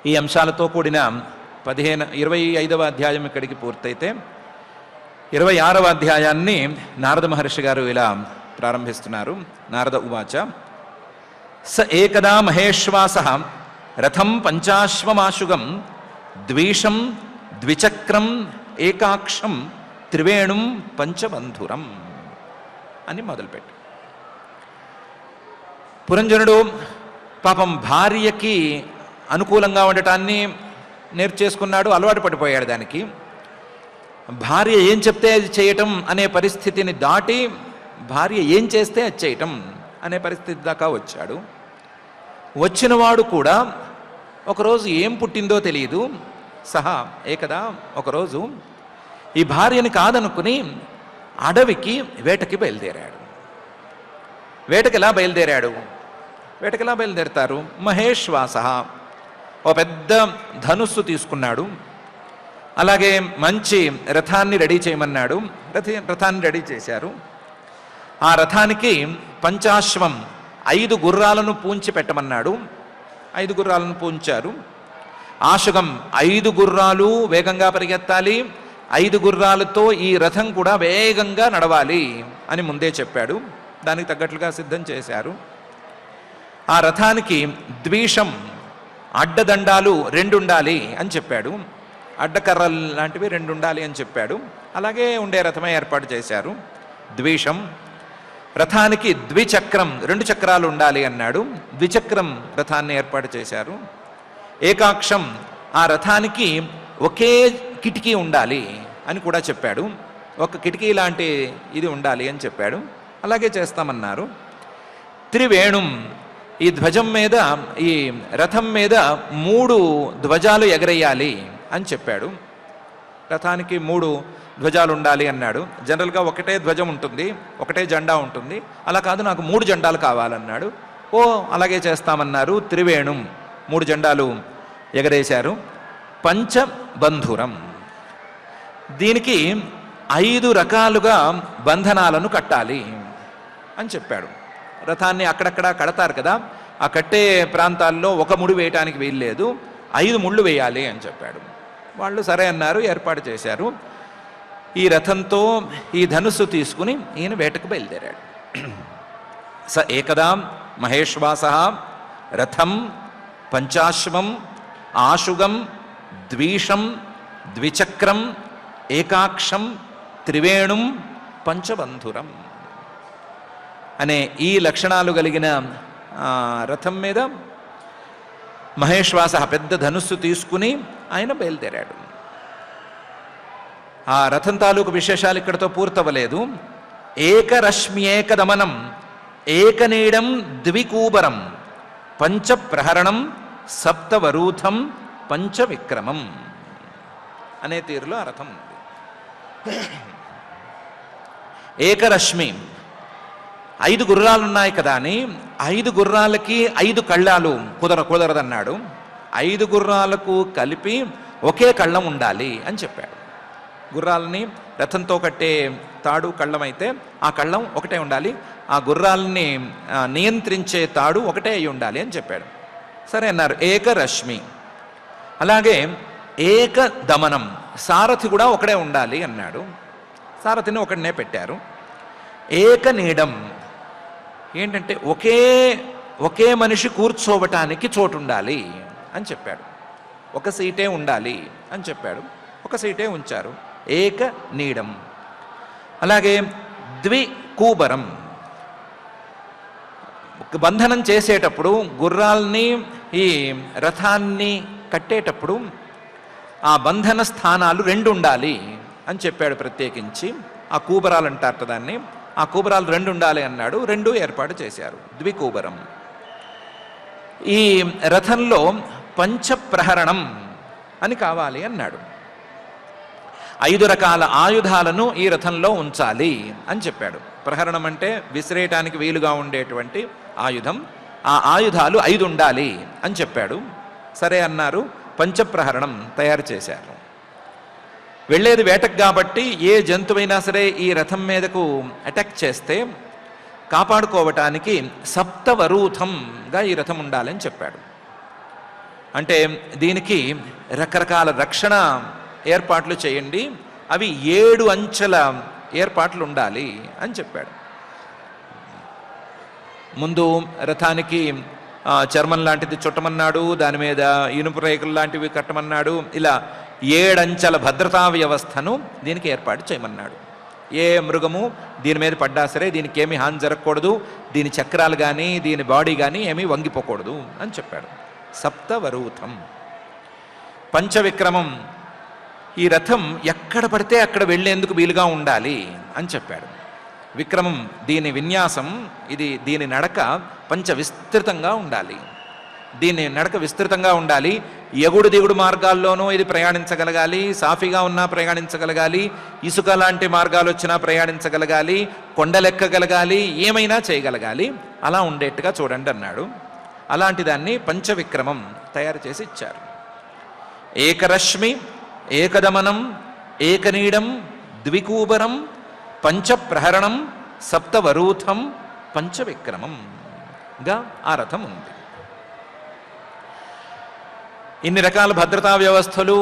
ఈ అంశాలతో కూడిన 25వ అధ్యాయం ఇక్కడికి పూర్తయితే 26వ అధ్యాయాన్ని నారద మహర్షి గారు ఇలా ప్రారంభిస్తున్నారు. నారద ఉవాచ స ఏకదా మహేశ్వాస రథం పంచాశ్వమాశుగం ద్విషం ద్విచక్రం ఏకాక్షం త్రివేణుం పంచబంధురం అని మొదలుపెట్టి, పురంజనుడు పాపం భార్యకి అనుకూలంగా ఉండటాన్ని నేర్చేసుకున్నాడు, అలవాటు పడిపోయాడు దానికి. భార్య ఏం చెప్తే అది చేయటం అనే పరిస్థితిని దాటి భార్య ఏం చేస్తే అది చేయటం అనే పరిస్థితి దాకా వచ్చాడు. వచ్చినవాడు కూడా ఒకరోజు ఏం పుట్టిందో తెలియదు, సహా ఏకదా ఒకరోజు ఈ భార్యని కాదనుకుని అడవికి వేటకి బయలుదేరాడు. వేటకి ఎలా బయలుదేరతారు? మహేశ్వాస, ఓ పెద్ద ధనుస్సు తీసుకున్నాడు. అలాగే మంచి రథాన్ని రెడీ చేయమన్నాడు. రథాన్ని రెడీ చేశారు. ఆ రథానికి పంచాశ్వం 5 గుర్రాలను పూంచి పెట్టమన్నాడు. 5 గుర్రాలను పూంచారు. ఆశుగం 5 గుర్రాలు వేగంగా పరిగెత్తాలి, 5 గుర్రాలతో ఈ రథం కూడా వేగంగా నడవాలి అని ముందే చెప్పాడు. దానికి తగ్గట్లుగా సిద్ధం చేశారు. ఆ రథానికి ద్విషం, అడ్డదండాలు 2 ఉండాలి అని చెప్పాడు. అడ్డకర్రలు లాంటివి 2 ఉండాలి అని చెప్పాడు. అలాగే ఉండే రథమే ఏర్పాటు చేశారు. ద్విషం. రథానికి ద్విచక్రం, 2 చక్రాలు ఉండాలి అన్నాడు. ద్విచక్రం రథాన్ని ఏర్పాటు చేశారు. ఏకాక్షం, ఆ రథానికి ఒకే కిటికీ ఉండాలి అని కూడా చెప్పాడు. ఒక కిటికీ లాంటి ఇది ఉండాలి అని చెప్పాడు. అలాగే చేస్తామన్నారు. త్రివేణుం, ఈ ధ్వజం మీద, ఈ రథం మీద 3 ధ్వజాలు ఎగరేయాలి అని చెప్పాడు. రథానికి 3 ధ్వజాలు ఉండాలి అన్నాడు. జనరల్గా ఒకటే ధ్వజం ఉంటుంది, ఒకటే జెండా ఉంటుంది. అలా కాదు, నాకు 3 జెండాలు కావాలన్నాడు. ఓ అలాగే చేస్తామన్నారు. త్రివేణుం, 3 జెండాలు ఎగరేశారు. పంచబంధురం, దీనికి 5 రకాలుగా బంధనాలను కట్టాలి అని చెప్పాడు. రథాన్ని అక్కడక్కడ కడతారు కదా, ఆ కట్టే ప్రాంతాల్లో ఒక ముడి వేయటానికి వీల్లేదు, 5 ముళ్ళు వేయాలి అని చెప్పాడు. వాళ్ళు సరే అన్నారు, ఏర్పాటు చేశారు. ఈ రథంతో ఈ ధనుస్సు తీసుకుని ఈయన వేటకు బయలుదేరాడు. స ఏకదా మహేశ్వాస రథం పంచాశ్వం ఆశుగం ద్విషం ద్విచక్రం ఏకాక్షం త్రివేణుం పంచబంధురం అనే ఈ లక్షణాలు కలిగిన రథం మీద మహేశ్వాస పెద్ద ధనుస్సు తీసుకుని ఆయన బయలుదేరాడు. ఆ రథం తాలూకు విశేషాలు ఇక్కడతో పూర్తవలేదు. ఏకరశ్మ్యేకదమనం ఏకనీడం ద్వికూబరం పంచప్రహరణం సప్తవరూథం పంచవిక్రమం అనే తీరులో ఆ రథం ఉంది. ఏకరశ్మి, 5 గుర్రాలున్నాయి కదా అని 5 గుర్రాలకి 5 కళ్ళాలు కుదరదన్నాడు. 5 గుర్రాలకు కలిపి ఒకే కళ్ళం ఉండాలి అని చెప్పాడు. గుర్రాలని రథంతో కట్టే తాడు కళ్ళం అయితే ఆ కళ్ళం ఒకటే ఉండాలి, ఆ గుర్రాలని నియంత్రించే తాడు ఒకటే అయి ఉండాలి అని చెప్పాడు. సరే అన్నారు. ఏకరశ్మి. అలాగే ఏకదమనం, సారథి కూడా ఒకడే ఉండాలి అన్నాడు. సారథిని ఒకడినే పెట్టారు. ఏకనీడం, ఏంటంటే ఒకే మనిషి కూర్చోవటానికి చోటు ఉండాలి అని చెప్పాడు. ఒక సీటే ఉండాలి అని చెప్పాడు. ఒక సీటే ఉంచారు. ఏక నీడం. అలాగే ద్వికూబరం, బంధనం చేసేటప్పుడు గుర్రాల్ని ఈ రథాన్ని కట్టేటప్పుడు ఆ బంధన స్థానాలు 2 ఉండాలి అని చెప్పాడు ప్రత్యేకించి. ఆ కూబరాలు అంటారట దాన్ని. ఆ కూబరాలు 2 ఉండాలి అన్నాడు. 2 ఏర్పాటు చేశారు. ద్వికూబరం. ఈ రథంలో పంచప్రహరణం అని కావాలి అన్నాడు. 5 రకాల ఆయుధాలను ఈ రథంలో ఉంచాలి అని చెప్పాడు. ప్రహరణం అంటే విసిరేయటానికి వీలుగా ఉండేటువంటి ఆయుధం. ఆ ఆయుధాలు 5 ఉండాలి అని చెప్పాడు. సరే అన్నారు. పంచప్రహరణం తయారు చేశారు. వెళ్ళేది వేటకు కాబట్టి ఏ జంతువైనా సరే ఈ రథం మీదకు అటాక్ చేస్తే కాపాడుకోవటానికి సప్తవరూథంగా ఈ రథం ఉండాలని చెప్పాడు. అంటే దీనికి రకరకాల రక్షణ ఏర్పాట్లు చేయండి, అవి 7 అంచెల ఏర్పాట్లు ఉండాలి అని చెప్పాడు. ముందు రథానికి చర్మం లాంటిది చుట్టమన్నాడు, దాని మీద ఇనుపు రేకులు లాంటివి కట్టమన్నాడు. ఇలా 7 అంచెల భద్రతా వ్యవస్థను దీనికి ఏర్పాటు చేయమన్నాడు. ఏ మృగము దీని మీద పడ్డా సరే దీనికి ఏమీ హాని జరగకూడదు, దీని చక్రాలు కానీ దీని బాడీ కానీ ఏమీ వంగిపోకూడదు అని చెప్పాడు. సప్తవరూథం. పంచవిక్రమం, ఈ రథం ఎక్కడ పడితే అక్కడ వెళ్ళేందుకు వీలుగా ఉండాలి అని చెప్పాడు. విక్రమం, దీని విన్యాసం, దీని నడక పంచ విస్తృతంగా ఉండాలి. దీని నడక విస్తృతంగా ఉండాలి. ఎగుడు దిగుడు మార్గాల్లోనూ ఇది ప్రయాణించగలగాలి, సాఫీగా ఉన్నా ప్రయాణించగలగాలి, ఇసుక లాంటి మార్గాలు వచ్చినా ప్రయాణించగలగాలి, కొండలెక్కగలగాలి, ఏమైనా చేయగలగాలి. అలా ఉండేట్టుగా చూడండి అన్నాడు. అలాంటి దాన్ని పంచవిక్రమం తయారు చేసి ఇచ్చారు. ఏకరశ్మి, ఏకదమనం, ఏకనీడం, ద్వికూబరం, పంచప్రహరణం, సప్తవరూథం, పంచవిక్రమంగా ఆ రథం ఉంది. ఇన్ని రకాల భద్రతా వ్యవస్థలు,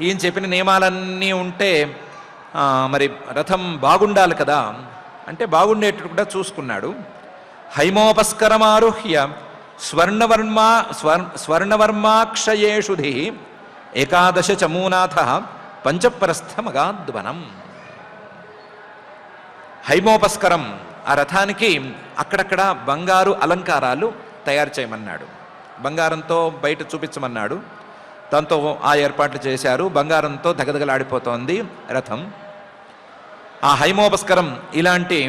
ఈయన చెప్పిన నియమాలన్నీ ఉంటే మరి రథం బాగుండాలి కదా. అంటే బాగుండేటట్టు కూడా చూసుకున్నాడు. హైమోపస్కరమారుహ్య స్వర్ణవర్మాక్షయేషుధి ఏకాదశ చమూనాథ పంచప్రస్థమగాద్వనం. హైమోపస్కరం, ఆ రథానికి అక్కడక్కడ బంగారు అలంకారాలు తయారు చేయమన్నాడు. బంగారంతో బయట చూపించమన్నాడు. దాంతో ఆ ఏర్పాట్లు చేశారు. బంగారంతో దగదగలాడిపోతోంది రథం. ఆ హైమోపస్కరం ఇలాంటి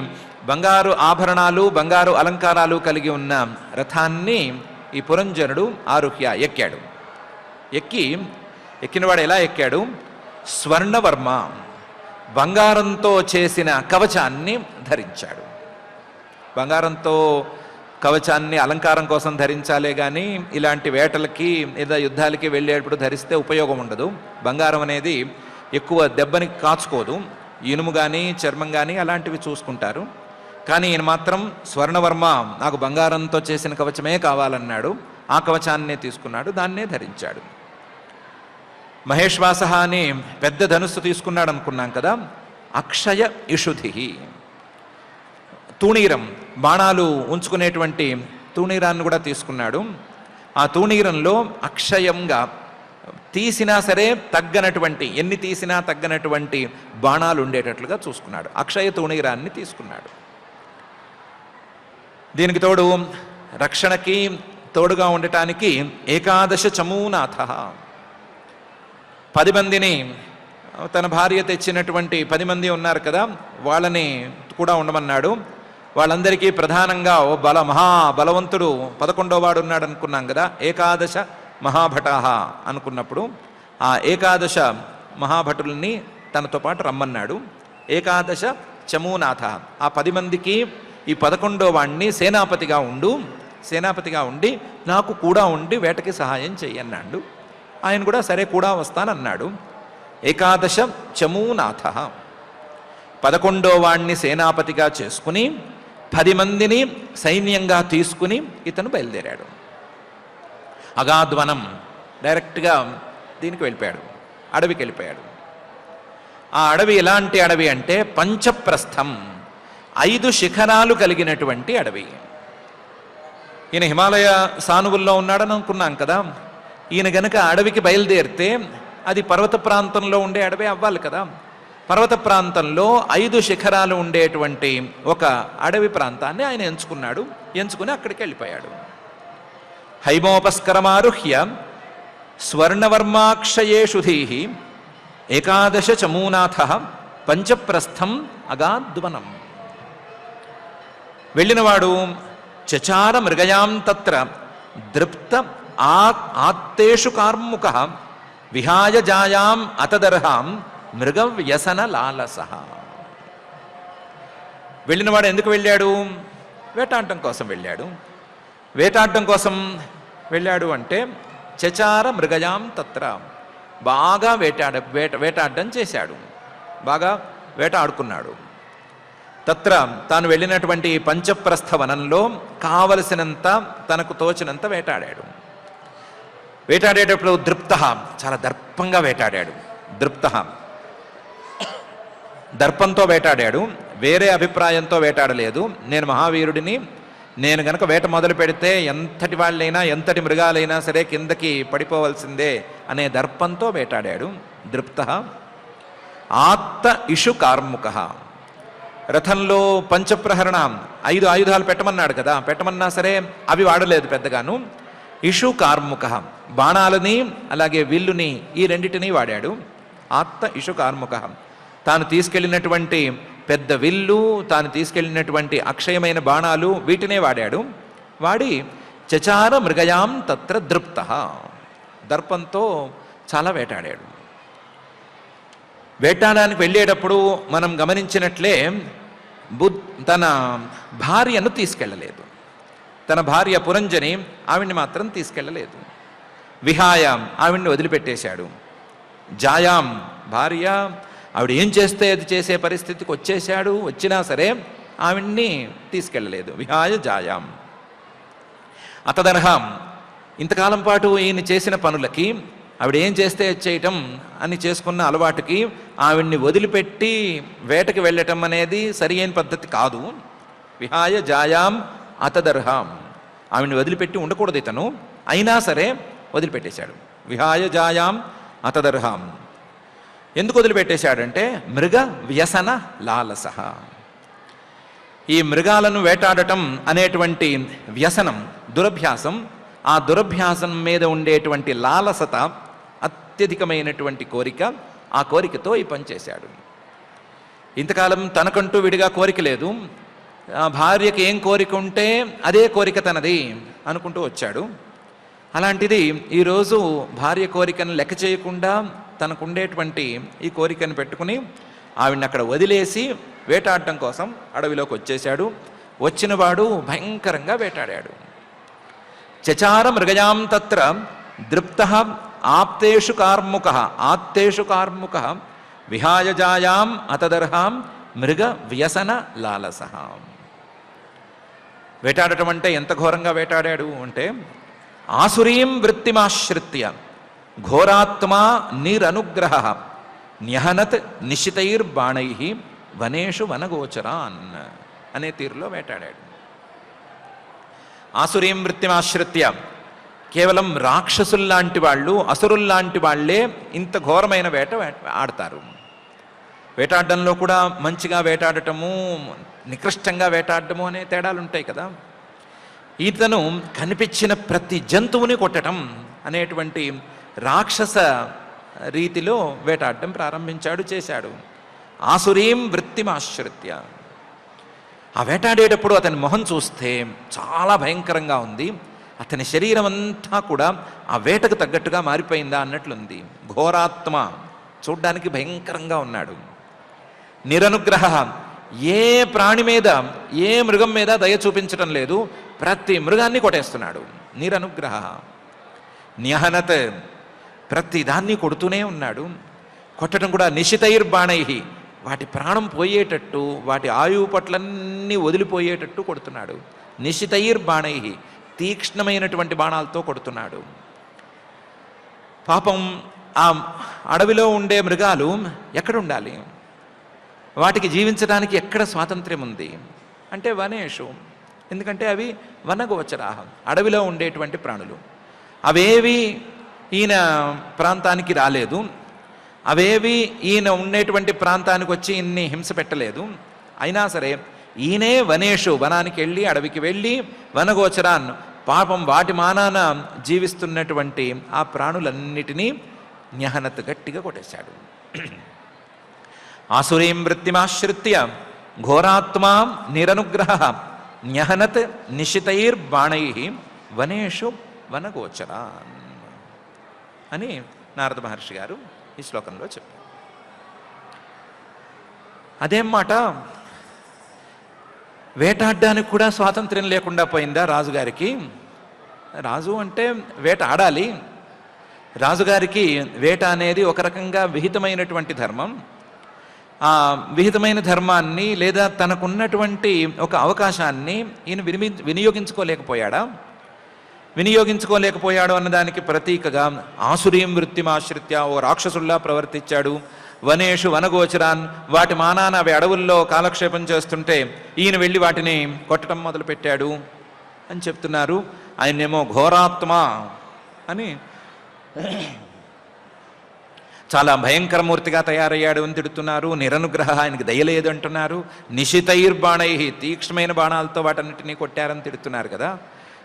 బంగారు ఆభరణాలు, బంగారు అలంకారాలు కలిగి ఉన్న రథాన్ని ఈ పురంజనుడు ఆరుహ్య ఎక్కాడు. ఎక్కినవాడు ఎలా ఎక్కాడు? స్వర్ణవర్మ, బంగారంతో చేసిన కవచాన్ని ధరించాడు. బంగారంతో కవచాన్ని అలంకారం కోసం ధరించాలే కానీ ఇలాంటి వేటలకి లేదా యుద్ధాలకి వెళ్ళేటప్పుడు ధరిస్తే ఉపయోగం ఉండదు. బంగారం అనేది ఎక్కువ దెబ్బని కాచుకోదు. ఇనుము కానీ చర్మం కానీ అలాంటివి చూసుకుంటారు. కానీ ఈయన మాత్రం స్వర్ణవర్మ, నాకు బంగారంతో చేసిన కవచమే కావాలన్నాడు. ఆ కవచాన్నే తీసుకున్నాడు, దాన్నే ధరించాడు. మహేశ్వాస అని పెద్ద ధనుస్సు తీసుకున్నాడు అనుకున్నాం కదా. అక్షయ ఇషుధి, తూణీరం, బాణాలు ఉంచుకునేటువంటి తూణీరాన్ని కూడా తీసుకున్నాడు. ఆ తూణీరంలో అక్షయంగా తీసినా సరే తగ్గనటువంటి, ఎన్ని తీసినా తగ్గనటువంటి బాణాలు ఉండేటట్లుగా చూసుకున్నాడు. అక్షయ తూణీరాన్ని తీసుకున్నాడు. దీనికి తోడు రక్షణకి తోడుగా ఉండటానికి ఏకాదశ చమూనాథ, 10 మందిని, తన భార్య తెచ్చినటువంటి 10 మంది ఉన్నారు కదా, వాళ్ళని కూడా ఉండమన్నాడు. వాళ్ళందరికీ ప్రధానంగా ఓ మహాబలవంతుడు 11వ వాడు ఉన్నాడు అనుకున్నాం కదా. ఏకాదశ మహాభటాహ అనుకున్నప్పుడు ఆ ఏకాదశ మహాభటుల్ని తనతో పాటు రమ్మన్నాడు. ఏకాదశ చమూనాథ, ఆ 10 మందికి ఈ 11వ వాణ్ణి సేనాపతిగా ఉండి నాకు కూడా ఉండి వేటకి సహాయం చెయ్యన్నాడు. ఆయన కూడా సరే కూడా వస్తానన్నాడు. ఏకాదశ చమూనాథ, 11వ వాణ్ణి సేనాపతిగా చేసుకుని 10 మందిని సైన్యంగా తీసుకుని ఇతను బయలుదేరాడు. అగాధ్వనం, డైరెక్ట్గా దీనికి వెళ్ళిపోయాడు, అడవికి వెళ్ళిపోయాడు. ఆ అడవి ఎలాంటి అడవి అంటే పంచప్రస్థం, 5 శిఖరాలు కలిగినటువంటి అడవి. ఈయన హిమాలయ సానువుల్లో ఉన్నాడని అనుకున్నాం కదా. ఈయన గనక అడవికి బయలుదేరితే అది పర్వత ప్రాంతంలో ఉండే అడవి అవ్వాలి కదా. పర్వత ప్రాంతంలో 5 శిఖరాలు ఉండేటువంటి ఒక అడవి ప్రాంతాన్ని ఆయన ఎంచుకుని అక్కడికి వెళ్ళిపోయాడు. హైమోపస్కరమారుహ్య స్వర్ణవర్మాక్షయేషుధీ ఏకాదశ చమూనాథ పంచప్రస్థం అగాద్వనం. వెళ్ళినవాడు చచార మృగయాం తత్ర దృప్త ఆత్తేషు కార్ముక విహాయ జాయాం అతదర్హాం మృగ వ్యసన లాలస. వెళ్ళినవాడు ఎందుకు వెళ్ళాడు? వేటాడటం కోసం వెళ్ళాడు. వేటాడటం కోసం వెళ్ళాడు అంటే చచార మృగయాం తత్ర, బాగా వేటాడడం చేశాడు, బాగా వేట ఆడుకున్నాడు. తత్ర, తాను వెళ్ళినటువంటి పంచప్రస్థ వనంలో కావలసినంత తనకు తోచినంత వేటాడాడు. వేటాడేటప్పుడు దృప్త, చాలా దర్పంగా వేటాడాడు. దృప్త, దర్పంతో వేటాడాడు, వేరే అభిప్రాయంతో వేటాడలేదు. నేను మహావీరుడిని, నేను గనక వేట మొదలు పెడితే ఎంతటి వాళ్ళైనా ఎంతటి మృగాలైనా సరే కిందకి పడిపోవలసిందే అనే దర్పంతో వేటాడాడు. దృప్త. ఆత్త ఇషు కార్ముక, రథంలో పంచప్రహరణ 5 ఆయుధాలు పెట్టమన్నాడు కదా, పెట్టమన్నా సరే అవి వాడలేదు పెద్దగాను. ఇషు కార్ముక, బాణాలని అలాగే విల్లుని, ఈ రెండిటిని వాడాడు. ఆత్త ఇషు కార్ముక, తాను తీసుకెళ్ళినటువంటి పెద్ద విల్లు, తాను తీసుకెళ్ళినటువంటి అక్షయమైన బాణాలు, వీటినే వాడాడు. వాడి చచార మృగయాం తత్ర దృప్త, దర్పంతో చాలా వేటాడాడు. వేటాడానికి వెళ్ళేటప్పుడు మనం గమనించినట్లే తన భార్యను తీసుకెళ్ళలేదు. తన భార్య పురంజని, ఆవిడ్ని మాత్రం తీసుకెళ్ళలేదు. విహాయ, ఆవిడ్ని వదిలిపెట్టేశాడు. జాయాం, భార్య, ఆవిడ ఏం చేస్తే అది చేసే పరిస్థితికి వచ్చేశాడు. వచ్చినా సరే ఆవిడ్ని తీసుకెళ్ళలేదు. విహాయ జాయాం. అతదర్హం, ఇంతకాలం పాటు ఈయన చేసిన పనులకి, ఆవిడ ఏం చేస్తే చేయటం అని చేసుకున్న అలవాటుకి ఆవిడ్ని వదిలిపెట్టి వేటకి వెళ్ళటం అనేది సరి అయిన పద్ధతి కాదు. విహాయ జాయాం అతదర్హం, ఆవిడ్ని వదిలిపెట్టి ఉండకూడదు ఇతను, అయినా సరే వదిలిపెట్టేశాడు. విహాయ జాయాం అతదర్హం. ఎందుకు వదిలిపెట్టేశాడంటే మృగ వ్యసన లాలస. ఈ మృగాలను వేటాడటం అనేటువంటి వ్యసనం, దురభ్యాసం, ఆ దురభ్యాసం మీద ఉండేటువంటి లాలసత, అత్యధికమైనటువంటి కోరిక, ఆ కోరికతో ఈ పని చేశాడు. ఇంతకాలం తనకంటూ విడిగా కోరిక లేదు. ఆ భార్యకి ఏం కోరిక ఉంటే అదే కోరిక తనది అనుకుంటూ వచ్చాడు. అలాంటిది ఈరోజు భార్య కోరికను లెక్క చేయకుండా తనకుండేటువంటి ఈ కోరికను పెట్టుకుని ఆవిడ్ని అక్కడ వదిలేసి వేటాడటం కోసం అడవిలోకి వచ్చేశాడు. వచ్చినవాడు భయంకరంగా వేటాడాడు. చచార మృగయాం తత్ర దృప్త ఆప్తేషు కార్ముక, ఆత్తేషు కార్ముక, విహాయ జాయాం అతదర్హాం మృగ వ్యసన లాలస. వేటాడటం అంటే ఎంత ఘోరంగా వేటాడాడు అంటే ఆసురీం వృత్తిమాశ్రిత్య ఘోరాత్మా నిరనుగ్రహ న్యహనత్ నిశితైర్బాణై వనేషు వనగోచరాన్ అనే తీరులో వేటాడాడు. ఆసురీం వృత్తిమాశ్రిత్య, కేవలం రాక్షసుల్లాంటి వాళ్ళు, అసురుల్లాంటి వాళ్లే ఇంత ఘోరమైన వేట ఆడతారు. వేటాడడంలో కూడా మంచిగా వేటాడటము, నికృష్టంగా వేటాడటము అనే తేడాలు ఉంటాయి కదా. ఈతను కనిపించిన ప్రతి జంతువుని కొట్టడం అనేటువంటి రాక్షస రీతిలో వేటాడడం ప్రారంభించాడు, చేశాడు. ఆసురీం వృత్తిమాశ్రిత్య. ఆ వేటాడేటప్పుడు అతని మొహం చూస్తే చాలా భయంకరంగా ఉంది. అతని శరీరం అంతా కూడా ఆ వేటకు తగ్గట్టుగా మారిపోయిందా అన్నట్లుంది. ఘోరాత్మ, చూడ్డానికి భయంకరంగా ఉన్నాడు. నిరనుగ్రహ, ఏ ప్రాణి మీద, ఏ మృగం మీద దయ చూపించటం లేదు, ప్రతి మృగాన్ని కొట్టేస్తున్నాడు. నిరనుగ్రహ. న్యహనత్, ప్రతి దాన్ని కొడుతూనే ఉన్నాడు. కొట్టడం కూడా నిశితైర్బాణై, వాటి ప్రాణం పోయేటట్టు, వాటి ఆయువు పట్లన్నీ వదిలిపోయేటట్టు కొడుతున్నాడు. నిశితైర్బాణై, తీక్ష్ణమైనటువంటి బాణాలతో కొడుతున్నాడు. పాపం ఆ అడవిలో ఉండే మృగాలు ఎక్కడుండాలి? వాటికి జీవించడానికి ఎక్కడ స్వాతంత్ర్యం ఉంది అంటే వనేషు. ఎందుకంటే అవి వనగోచరాహ, అడవిలో ఉండేటువంటి ప్రాణులు. అవేవి ఈయన ప్రాంతానికి రాలేదు, అవేవి ఈయన ఉండేటువంటి ప్రాంతానికి వచ్చి ఇన్ని హింస పెట్టలేదు. అయినా సరే ఈయనే వనేషు, వనానికి వెళ్ళి, అడవికి వెళ్ళి, వనగోచరాన్, పాపం వాటి మానాన జీవిస్తున్నటువంటి ఆ ప్రాణులన్నిటినీ న్యహనత్, గట్టిగా కొట్టేశాడు. ఆసురీం వృత్తిమాశ్రిత్య ఘోరాత్మా నిరనుగ్రహ న్యహనత్ నిశితైర్బాణై వనేషు వనగోచరాన్ అని నారద మహర్షి గారు ఈ శ్లోకంలో చెప్పారు. అదేం మాట, వేటాడడానికి కూడా స్వాతంత్ర్యం లేకుండా పోయిందా రాజుగారికి? రాజు అంటే వేట ఆడాలి. రాజుగారికి వేట అనేది ఒక రకంగా విహితమైనటువంటి ధర్మం. ఆ విహితమైన ధర్మాన్ని లేదా తనకున్నటువంటి ఒక అవకాశాన్ని ఈయన వినియోగించుకోలేకపోయాడా? వినియోగించుకోలేకపోయాడు అన్నదానికి ప్రతీకగా ఆసురీం వృత్తిమాశ్రిత్య, ఓ రాక్షసుల్లా ప్రవర్తించాడు. వనేషు వనగోచరాన్, వాటి మానాన అవి అడవుల్లో కాలక్షేపం చేస్తుంటే ఈయన వెళ్ళి వాటిని కొట్టడం మొదలుపెట్టాడు అని చెప్తున్నారు. ఆయనేమో ఘోరాత్మ అని, చాలా భయంకరమూర్తిగా తయారయ్యాడు అని తిడుతున్నారు. నిరనుగ్రహ, ఆయనకి దయలేదు అంటున్నారు. నిశితైర్బాణై, తీక్ష్ణమైన బాణాలతో వాటన్నిటినీ కొట్టారని తిడుతున్నారు కదా.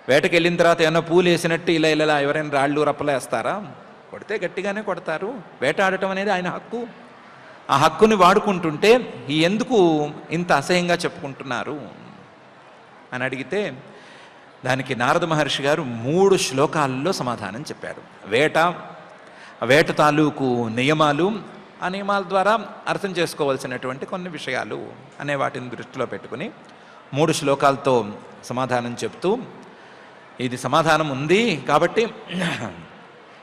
వేటకి వెళ్ళిన తర్వాత ఏమన్నా పూలు వేసినట్టు ఇలా ఇలా ఎవరైనా రాళ్ళు రప్పలేస్తారా? కొడితే గట్టిగానే కొడతారు. వేట ఆడటం అనేది ఆయన హక్కు. ఆ హక్కుని వాడుకుంటుంటే ఎందుకు ఇంత అసహ్యంగా చెప్పుకుంటున్నారు అని అడిగితే దానికి నారద మహర్షి గారు 3 శ్లోకాల్లో సమాధానం చెప్పారు. వేట తాలూకు నియమాలు, ఆ నియమాల ద్వారా అర్థం చేసుకోవాల్సినటువంటి కొన్ని విషయాలు అనే వాటిని దృష్టిలో పెట్టుకుని 3 శ్లోకాలతో సమాధానం చెప్తూ, ఇది సమాధానం ఉంది కాబట్టి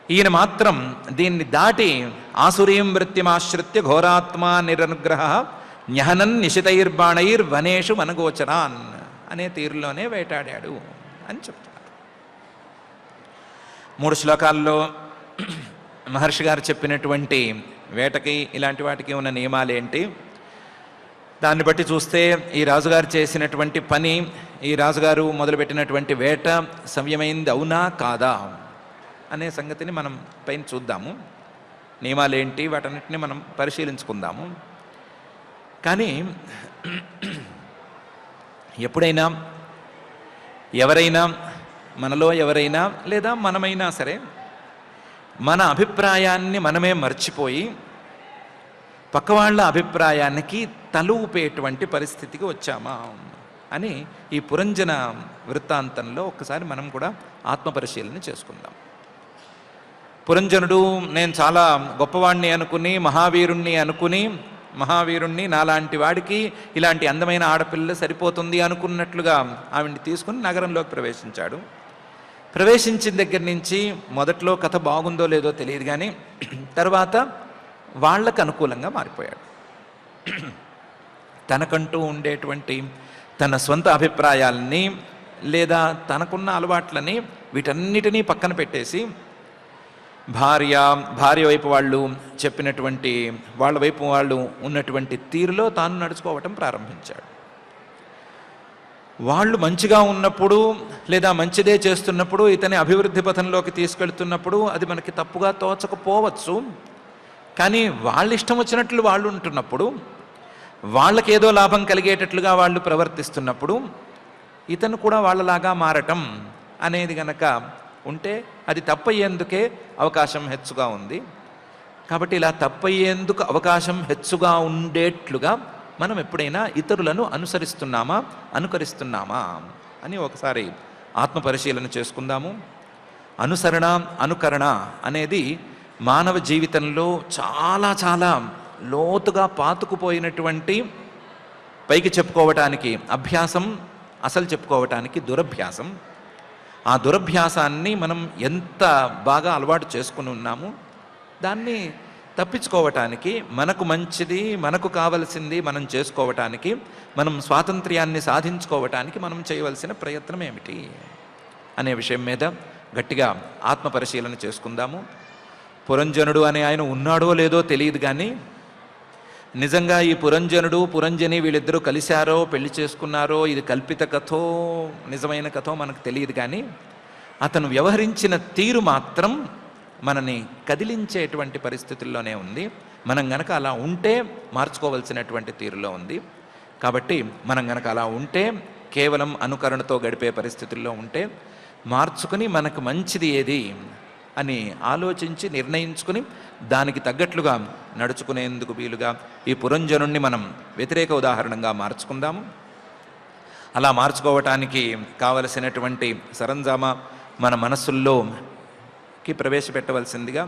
ఈయన మాత్రం దీన్ని దాటి ఆసురీం వృత్తిమాశ్రిత్య ఘోరాత్మా నిరనుగ్రహ న్యహనన్ నిశితైర్బాణైర్ వనేషు వనగోచరాన్ అనే తీరులోనే వేటాడాడు అని చెప్తున్నారు. 3 శ్లోకాల్లో మహర్షి గారు చెప్పినటువంటి వేటకి ఇలాంటి వాటికి ఉన్న నియమాలేంటి, దాన్ని బట్టి చూస్తే ఈ రాజుగారు చేసినటువంటి పని, ఈ రాజుగారు మొదలుపెట్టినటువంటి వేట సవ్యమైంది అవునా కాదా అనే సంగతిని మనం పైన చూద్దాము. నియమాలేంటి వాటన్నిటిని మనం పరిశీలించుకుందాము. కానీ ఎప్పుడైనా ఎవరైనా, మనలో ఎవరైనా లేదా మనమైనా సరే, మన అభిప్రాయాన్ని మనమే మర్చిపోయి పక్కవాళ్ళ అభిప్రాయానికి తలూపేటువంటి పరిస్థితికి వచ్చామా అని ఈ పురంజన వృత్తాంతంలో ఒక్కసారి మనం కూడా ఆత్మపరిశీలన చేసుకుందాం. పురంజనుడు నేను చాలా గొప్పవాణ్ణి అనుకుని, మహావీరుణ్ణి నాలాంటి వాడికి ఇలాంటి అందమైన ఆడపిల్ల సరిపోతుంది అనుకున్నట్లుగా ఆవిడ్ని తీసుకుని నగరంలోకి ప్రవేశించాడు. ప్రవేశించిన దగ్గర నుంచి మొదట్లో కథ బాగుందో లేదో తెలియదు, కానీ తర్వాత వాళ్ళకు అనుకూలంగా మారిపోయాడు. తనకంటూ ఉండేటువంటి తన సొంత అభిప్రాయాలని లేదా తనకున్న అలవాట్లని వీటన్నిటినీ పక్కన పెట్టేసి భార్య వైపు వాళ్ళు చెప్పినటువంటి, వాళ్ళ వైపు వాళ్ళు ఉన్నటువంటి తీరులో తాను నడుచుకోవటం ప్రారంభించాడు. వాళ్ళు మంచిగా ఉన్నప్పుడు లేదా మంచిదే చేస్తున్నప్పుడు, ఇతని అభివృద్ధి పథంలోకి తీసుకెళ్తున్నప్పుడు అది మనకి తప్పుగా తోచకపోవచ్చు. కానీ వాళ్ళ ఇష్టం వచ్చినట్లు వాళ్ళు ఉంటున్నప్పుడు, వాళ్ళకేదో లాభం కలిగేటట్లుగా వాళ్ళు ప్రవర్తిస్తున్నప్పుడు ఇతను కూడా వాళ్ళలాగా మారటం అనేది గనక ఉంటే అది తప్పయ్యేందుకే అవకాశం హెచ్చుగా ఉంది. కాబట్టి ఇలా తప్పయ్యేందుకు అవకాశం హెచ్చుగా ఉండేట్లుగా మనం ఎప్పుడైనా ఇతరులను అనుకరిస్తున్నామా అని ఒకసారి ఆత్మపరిశీలన చేసుకుందాము. అనుసరణ, అనుకరణ అనేది మానవ జీవితంలో చాలా చాలా లోతుగా పాతుకుపోయినటువంటి, పైకి చెప్పుకోవటానికి అభ్యాసం, అసలు చెప్పుకోవటానికి దురభ్యాసం. ఆ దురభ్యాసాన్ని మనం ఎంత బాగా అలవాటు చేసుకుని ఉన్నాము, దాన్ని తప్పించుకోవటానికి, మనకు మంచిది, మనకు కావలసింది మనం చేసుకోవటానికి, మనం స్వాతంత్ర్యాన్ని సాధించుకోవటానికి మనం చేయవలసిన ప్రయత్నం ఏమిటి అనే విషయం మీద గట్టిగా ఆత్మపరిశీలన చేసుకుందాము. పురంజనుడు అనే ఆయన ఉన్నాడో లేదో తెలియదు, కానీ నిజంగా ఈ పురంజనుడు పురంజని వీళ్ళిద్దరూ కలిశారో పెళ్లి చేసుకున్నారో, ఇది కల్పిత కథో నిజమైన కథో మనకు తెలియదు, కానీ అతను వ్యవహరించిన తీరు మాత్రం మనని కదిలించేటువంటి పరిస్థితుల్లోనే ఉంది. మనం గనక అలా ఉంటే మార్చుకోవలసినటువంటి తీరులో ఉంది. కాబట్టి మనం గనక అలా ఉంటే, కేవలం అనుకరణతో గడిపే పరిస్థితుల్లో ఉంటే, మార్చుకుని మనకు మంచిది ఏది అని ఆలోచించి నిర్ణయించుకుని దానికి తగ్గట్లుగా నడుచుకునేందుకు వీలుగా ఈ పురంజనుణ్ణి మనం వ్యతిరేక ఉదాహరణగా మార్చుకుందాము. అలా మార్చుకోవటానికి కావలసినటువంటి సరంజామా మన మనస్సుల్లోకి ప్రవేశపెట్టవలసిందిగా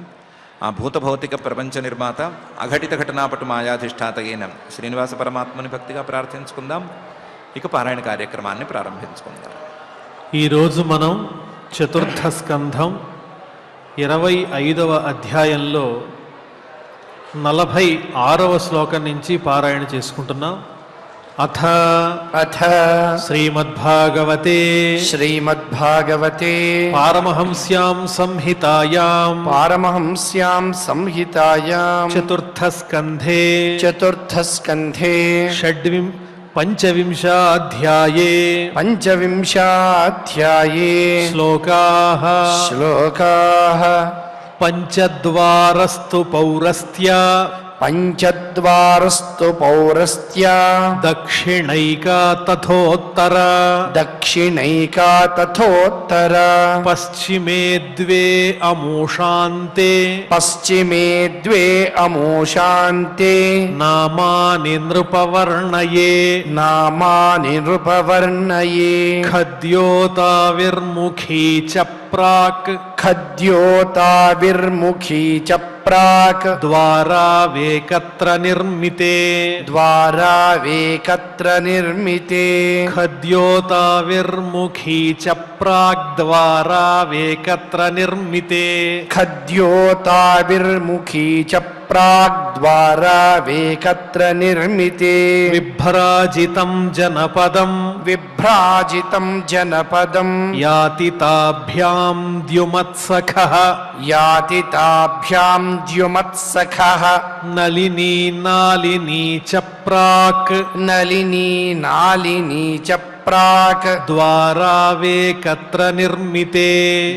ఆ భూతభౌతిక ప్రపంచ నిర్మాత అఘటిత ఘటనాపటు మాయాధిష్ఠాత అయిన శ్రీనివాస పరమాత్మని భక్తిగా ప్రార్థించుకుందాం. ఇక పారాయణ కార్యక్రమాన్ని ప్రారంభించుకుందాం. ఈరోజు మనం చతుర్థ స్కంధం 25వ అధ్యాయంలో 46వ శ్లోకం నుంచి పారాయణ చేసుకుంటున్నాం. అథ అథ శ్రీమద్భాగవతే శ్రీమద్భాగవతే పారమహంస్యాం సంహితాయాం పారమహంస్యాం సంహితాయాం చతుర్థ స్కంధే చతుర్థస్కంధే పంచవింశాధ్యాయే పంచవింశాధ్యాయే శ్లోకాః శ్లోకాః పంచద్వారస్తు పౌరస్త్య పంచద్వారస్తు పౌరస్త్య దక్షిణైకా తథోత్తర దక్షిణైకా తథోత్తర పశ్చిమే ద్వే అమూషాంతే పశ్చిమే ద్వే అమూషాంతే నామాని నృపవర్ణయే నామాని నృపవర్ణయే ఖద్యోతావిర్ముఖీ చ ప్రాక్ ఖద్యోతావిర్ముఖీ చ ప్రాక్ ద్వారా వేకత్ర నిర్మితే ద్వారావేకత్ర నిర్మితే ఖద్యోతావిర్ముఖీ చ ప్రాక్ ద్వారా వేకత్ర నిర్మితే ఖద్యోతావిర్ముఖీ చ ప్రాక్ ద్వారావేకత్ర నిర్మితే విభ్రాజితం జనపదం విభ్రాజితం జనపదం యాతి తాభ్యాం ద్యుమత్సఖః యాతి తాభ్యాం ద్యుమత్సఖః నళినీ నాళినీ చ ప్రాక్ నళినీ నాళినీ చ ప్రాక్ ద్వారా వేకత్ర నిర్మితే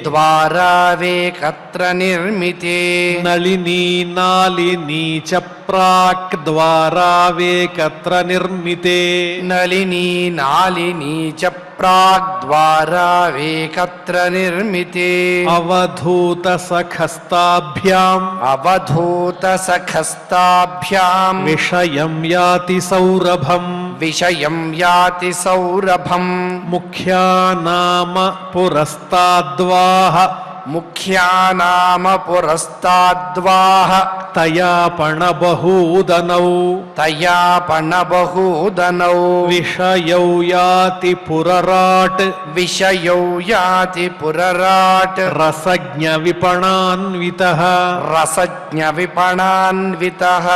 ద్వారావేకత్ర నిర్మితే నళినీ నాళినీ చ ప్రాక్ ద్వారా వేకత్ర నిర్మితే నళినీ నాళినీ చ ప్రాక్ ద్వారావేకత్ర నిర్మితే అవధూత సఖస్తాభ్యాం అవధూత సఖస్తాభ్యాం విషయం యాతి సౌరభం విషయం యాతి సౌరభం ముఖ్యానామ పురస్తాద్వాహ ముఖ్యానామ పురస్తాద్వాహ తయాపణ బహూదనౌ తయాపణ బహూదనౌ విషయౌ యాతి పురరాట్ విషయౌ యాతి పురరాట్ రసజ్ఞ విపణాన్వితః రసజ్ఞ విపణాన్వితః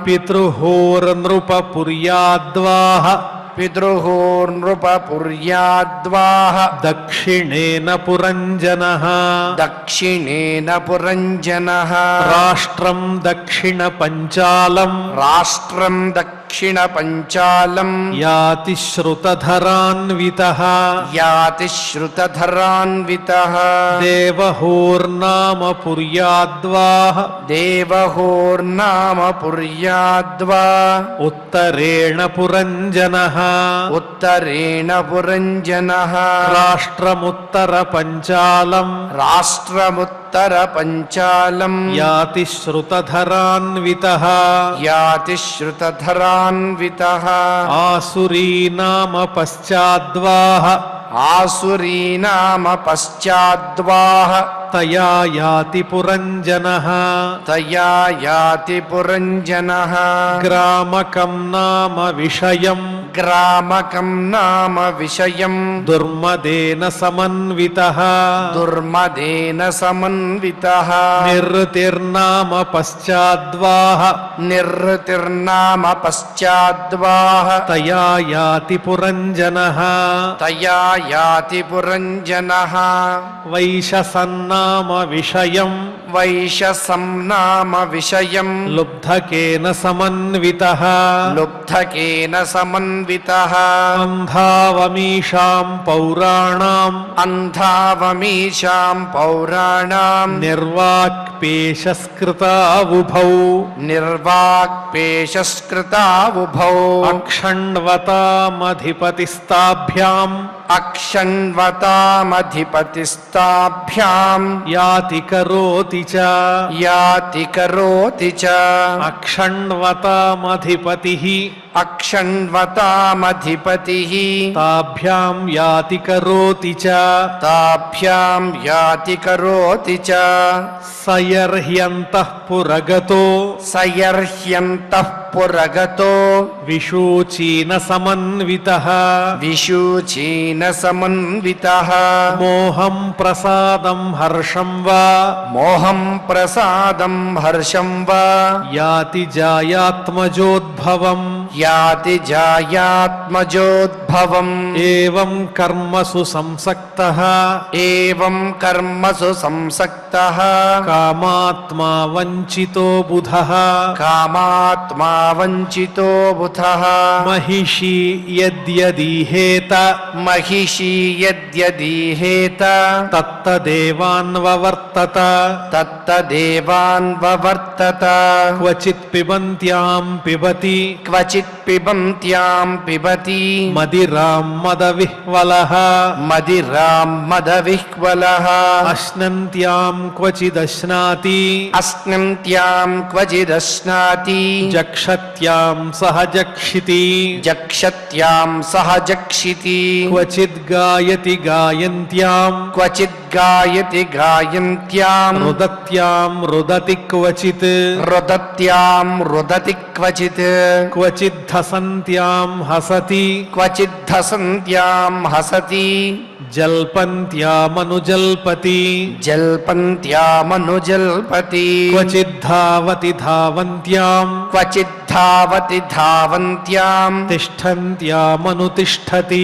పితృహోర్నృపపుర్యాద్వాహ పితృహోర్నృపపుర్యాద్వాహ దక్షిణేన పురంజనః దక్షిణేన పురంజనః రాష్ట్రం దక్షిణ పంచాలం రాష్ట్రం దక్షిణ పంచాలం యాతి శ్రుతధరాన్వితః యాతి శ్రుతధరాన్వితః దేవహోర్నామ పుర్యాద్వాహ దేవహోర్నామ పుర్యాద్వా ఉత్తరేణ పురంజనః ఉత్తరేణ పురంజనః రాష్ట్రముత్తర పంచాలం రాష్ట్రముత్తర పంచాలం యాతి శ్రుతధరాన్వితః యాతి శ్రుతధరాన్వితః ఆసురీనామ పశ్చాద్వాహ ఆసురీనామ పశ్చాద్వాహ తయా యాతి పురంజనః తయా యాతి పురంజనః గ్రామకం నామ విషయం గ్రామకం నామ విషయం దుర్మదేన సమన్వితః దుర్మదేన సమన్వితః నిర్తిర్నామ పశ్చాద్వాహ నిర్తిర్నామ పశ్చాద్వాహ తయా యాతి పురంజనః తయా యాతి పురంజనః వైశసన్నామ విషయం వైశసం నామ విషయం లుబ్ధకేన సమన్వితః లుబ్ధకేన సమన్వితః అంధావమీషాం పౌరాణాం అంధావమీషాం పౌరాణాం నిర్వాక్పేశస్కృతావుభౌ నిర్వాక్పేశస్కృతావుభౌ అక్షణ్వతామధిపతిస్తాభ్యాం అక్షణ్వతామధిపతిస్తాభ్యాం యాతి కరోతి చ యాతి కరోతి చ అక్షణ్వతామధిపతిః అక్షణ్వతామధిపతిః తాభ్యాం యాతి కరోతి చ తాభ్యాం యాతి కరోతి చ సయర్హ్యంతః పురగతో సయర్హ్యంతః పురగతో విషూచీన సమన్వితః విశూచీన సమన్వితః మోహం ప్రసాదం హర్షం వా మోహం ప్రసాదం హర్షం వా యాతి జాయాత్మజోద్భవం యాతి జాయాత్మజోద్భవం ఏవం కర్మసు సంసక్తః ఏవం కర్మసు సంసక్తః కామాత్మా వంచితో బుధః కామాత్మా వంచితో బుధః మహిషి యద్యదీహేత మహిషీ యద్యదీహేత తత్తదేవాన్వవర్తత తత్తదేవాన్వవర్తత క్వచిత్ పిబంత్యాం పిబతి క్వచిత్ పిబంత్యాం పిబతి మదిరాం మదవిహ్వలః మదిరాం మదవిహ్వలః అశ్నంత్యాం క్వచిదశ్నాతి అస్నంత్యాం క్వచిదశ్నాతి జక్షత్యాం సహజక్షితి జక్షత్యాం సహజక్షితి క్వచిద్ గాయతి గాయంత్యాం క్వచిద్ గాయతి గాయంత్యాం రుదత్యాం రుదతి క్వచిత్ రుదత్యాం రుదతి క్వచిత్ క్వచిద్ధసంత్యాం హసతి క్వచిద్ధసంత్యాం హసతి జల్పంత్యామనుజల్పతి జల్పంత్యామనుజల్పతి క్వచిద్ధావతి ధావంత్యాం క్వచిద్ధావతి ధావంత్యాం తిష్టంత్యామనుతిష్ఠతి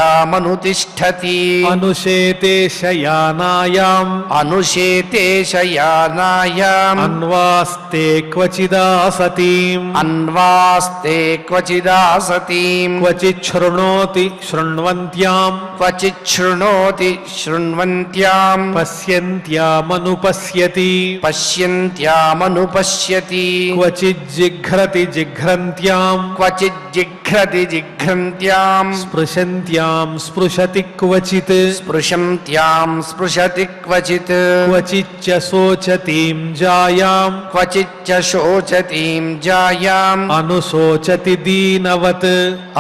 తిష్టంత్యామనుతిష్ఠతి అనుశేతే శయానాయాం అనుశేతే శయానాయాం అన్వాస్తే క్వచిదాసతీం అన్వాస్తే క్వచిదాసతీం క్వచిత్ శృణోతి శృణ్వంత్యాం క్వచిత్ శృణోతి శృణ్వంత్యాం పశ్యంత్యామనుపశ్యతి పశ్యంత్యామనుపశ్యతి క్వచిజ్జిఘ్రతి జిఘ్రంత్యాం క్వచిత్ జిఘ్రతి జిఘ్రంత్యాం స్పృశంత్యాం స్పృశతి క్వచిత్ స్పృశంత్యాం స్పృశతి క్వచిత్ క్వచిచ్చ శోచతీం జాయాం క్వచిచ్చ శోచతీం జాయాం అనుశోచతి దీనవత్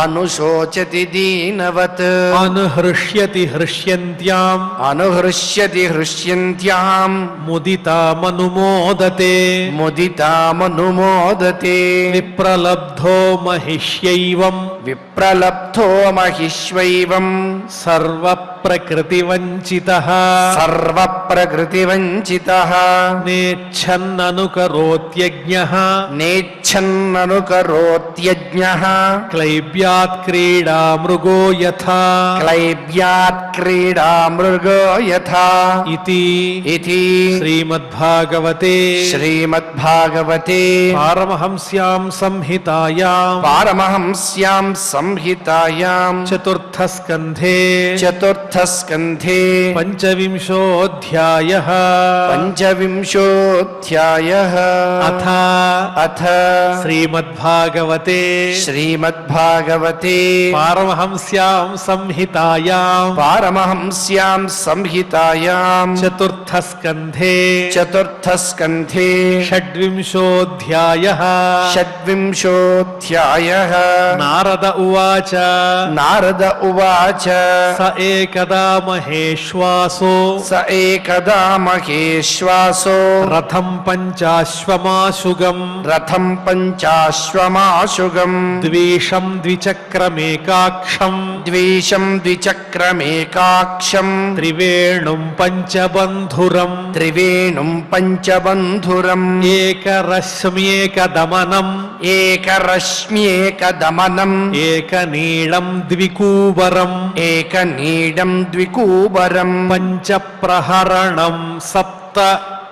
అనుశోచతి దీనవత్ అనుహృష్యతి హృష్యంత్యాం అనుహృష్యతి హృష్యంత్యాం ముదితామనుమోదతే ముదితామనుమోదతే విప్రలబ్ధో మహిష్యైవం విప్రలబ్ధో మహిష్వైవం సర్వప్రకృతివంచితః సర్వప్రకృతివంచితః నేచ్ఛన్ననుకరోత్యజ్ఞః నేచ్ఛన్ననుకరోత్యజ్ఞః క్లైబ్యాత్ క్రీడా మృగో యథా క్లైబ్యాత్ క్రీడా మృగో యథా ఇతి ఇతి శ్రీమద్భాగవతే శ్రీమద్భాగవతే పారమహంస్యాం సంహితాయాం పారమహంస్యాం సంహితాయాం చతుర్థస్కంధే చతుర్థస్కంధే పంచవింశోऽధ్యాయः పంచవింశోऽధ్యాయः అథ అథ శ్రీమద్భాగవతే శ్రీమద్భాగవతే పారమహంస్యాం సంహితాయాం పారమహంస్యాం సంహితాయాం చతుర్థస్కంధే చతుర్థస్కంధే షడ్వింశోऽధ్యాయः షడ్వింశోऽధ్యాయः నారద ఉవాచ నారద ఉవాచ స ఏకదా మహేశ్వాసో స ఏకదా మహేశ్వాసో రథం పంచాశ్వమాశుగం రథం పంచాశ్వమాశుగం ద్వేషం ద్విచక్రమేకాక్షం ద్వేషం ద్విచక్రమేకాక్షం త్రివేణుం పంచబంధురం త్రివేణుం పంచబంధురం ఏకరశ్మ్యేకదమనం ఏకరశ్మ్యేకదమనం ఏకనీళం ద్వికూబరం ఏకనీడం ద్వికూబరం పంచప్రహరణం సప్త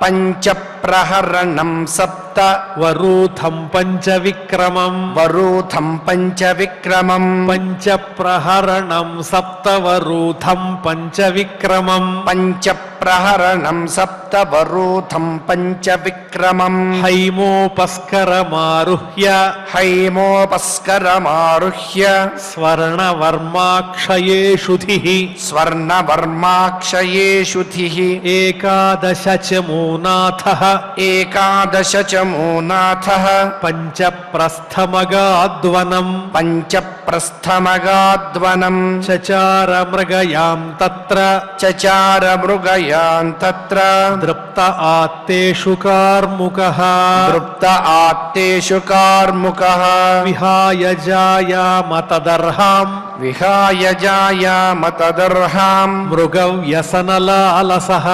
పంచ ప్రహరణం సప్త వరూథం పంచవిక్రమం వరూథం పంచవిక్రమం పంచ ప్రహరణం సప్తవరూథం పంచవిక్రమం పంచ ప్రహరణం సప్త వరూథం పంచవిక్రమం హైమోపస్కరమారుహ్య హైమోపస్కరమారుహ్య స్వర్ణవర్మాక్షయేషుధిః స్వర్ణవర్మాక్షయేషుధిః ఏకాదశ చమూనాథః ఏకాదశ చమూనాథః పంచప్రస్థమగాద్వనం పంచప్రస్థమగాద్వనం చచార మృగయాం తత్ర చచార మృగయాన్ తత్ర దృప్త ఆత్తేషు కార్ముకః దృప్త ఆత్తేషు కార్ముకః విహాయ జాయామ తదర్హాం విహాయ జాయామ తదర్హాం మృగవ్యసనలాలసః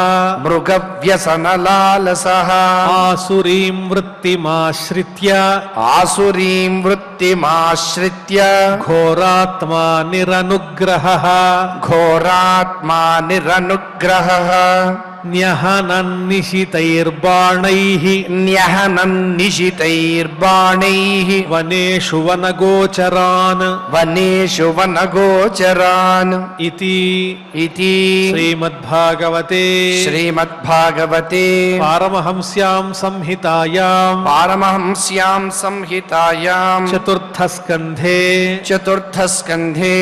మృగవ్యసనలాలసః ఆసురీం వృత్తిమాశ్రిత్య ఆసురీం వృత్తిమాశ్రిత్య ఘోరాత్మా నిరనుగ్రహః ఘోరాత్మా నిరనుగ్రహః న్యహనన్నిశితైర్బాణైః న్యహనన్ నిశితైర్బాణైః వనేషు వనగోచరాన్ వనేషు వనగోచరాన్ ఇతి ఇతి శ్రీమద్భాగవతే శ్రీమద్భాగవతే పారమహంస్యాం సంహితాయాం పారమహంస్యాం సంహితాయాం చతుర్థస్కంధే చతుర్థస్కంధే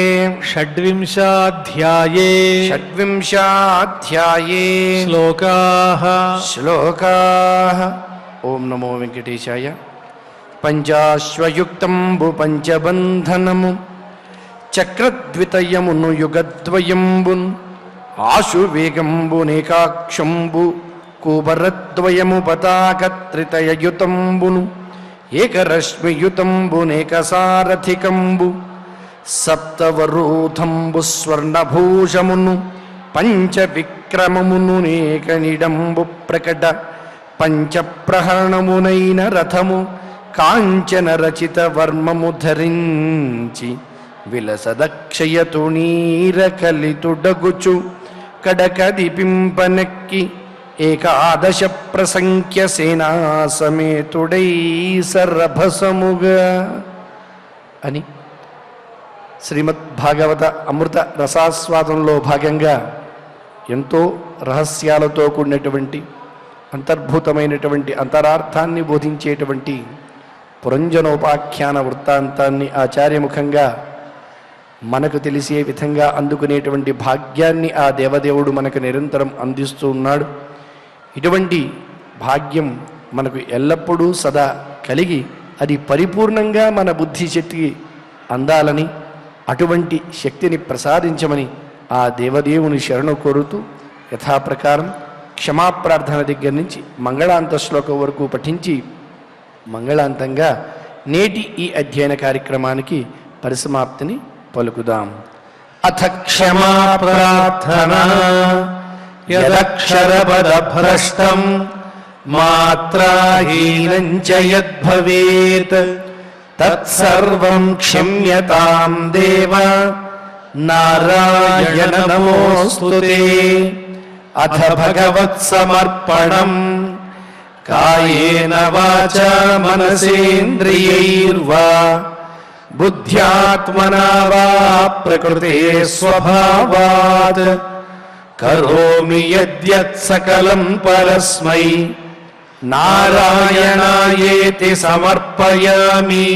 షడ్వింశాధ్యాయే షడ్వింశాధ్యాయే శ్లోకాః శ్లోకాః. ఓం నమో వెంకటేశాయ. పంచాశ్వయుక్తంబు పంచబంధనము చక్రద్వితయమును యుగద్వయంబున్ ఆశువేగంబునేకాక్షంబు కూబరద్వయము పతాకత్రితయయుతంబును ఏకరశ్మియుతంబునేకసారథికంబు సప్తవరూథంబు స్వర్ణభూషమును పంచవిక్రమమును నేకనిడంబు ప్రకట పంచప్రహరణమునైన రథము కాంచన రచిత వర్మము ధరించి విలసదక్షయతుణీర కలితుడగుచు కడకది పింపనెక్కి ఏకాదశ ప్రసంఖ్య సేనా సమేతుడై సరభసముగా అని శ్రీమద్భాగవత అమృత రసాస్వాదంలో భాగంగా ఎంతో రహస్యాలతో కూడినటువంటి అంతర్భూతమైనటువంటి అంతరార్థాన్ని బోధించేటువంటి పురంజనోపాఖ్యాన వృత్తాంతాన్ని ఆచార్యముఖంగా మనకు తెలిసే విధంగా అందుకునేటువంటి భాగ్యాన్ని ఆ దేవదేవుడు మనకు నిరంతరం అందిస్తూ ఉన్నాడు. ఇటువంటి భాగ్యం మనకు ఎల్లప్పుడూ సదా కలిగి అది పరిపూర్ణంగా మన బుద్ధి శక్తికి అందాలని, అటువంటి శక్తిని ప్రసాదించమని ఆ దేవదేవుని శరణు కోరుతూ యథాప్రకారం క్షమాప్రార్థన దగ్గర నుంచి మంగళాంత శ్లోకం వరకు పఠించి మంగళాంతంగా నేటి ఈ అధ్యయన కార్యక్రమానికి పరిసమాప్తిని పలుకుదాం. అథ క్షమా ప్రార్థన యదక్షరపదభ్రష్టం మాత్రాహీనం చ యద్భవేత్ తత్సర్వం క్షమ్యతాం దేవ నారాయణ నమోస్తుతే. అథ భగవత్సమర్పణం కాయేన వాచా మనసేంద్రియైర్వా బుద్ధ్యాత్మనా వా ప్రకృతే స్వభావాత్ కరోమి యద్యత్ సకలం పరస్మై నారాయణాయేతి సమర్పయామి.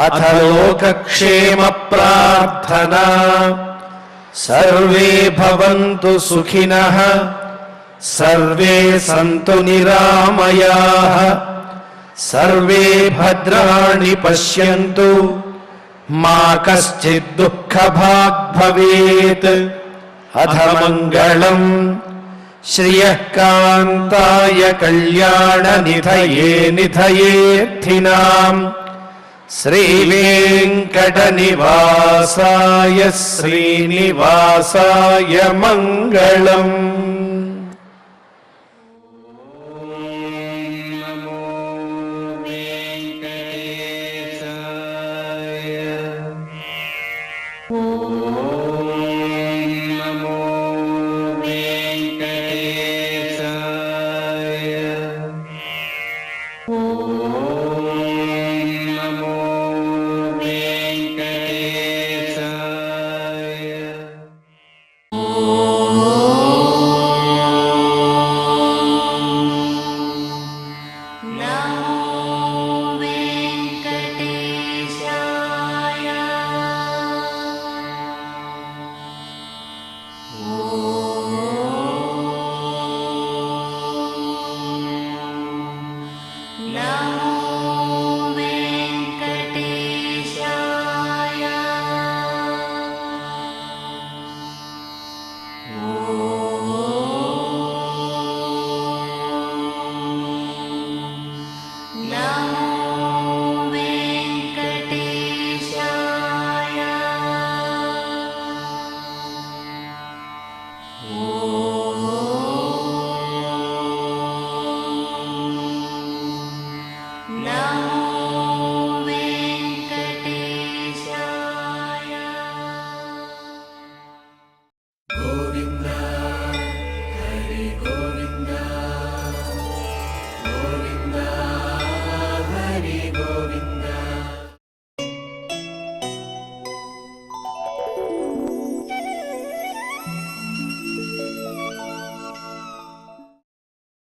అథ లోకక్షేమ ప్రార్థనా సర్వే భవంతు సుఖినః సర్వే సంతు నిరామయాః సర్వే భద్రాణి పశ్యంతు మా కశ్చిద్ దుఃఖభాగ్ భవేత్. అథ మంగళం శ్రియః కాంతాయ కళ్యాణ నిధయే నిధయేర్థినాం శ్రీవేంకటనివాసాయ శ్రీనివాసాయ మంగళం.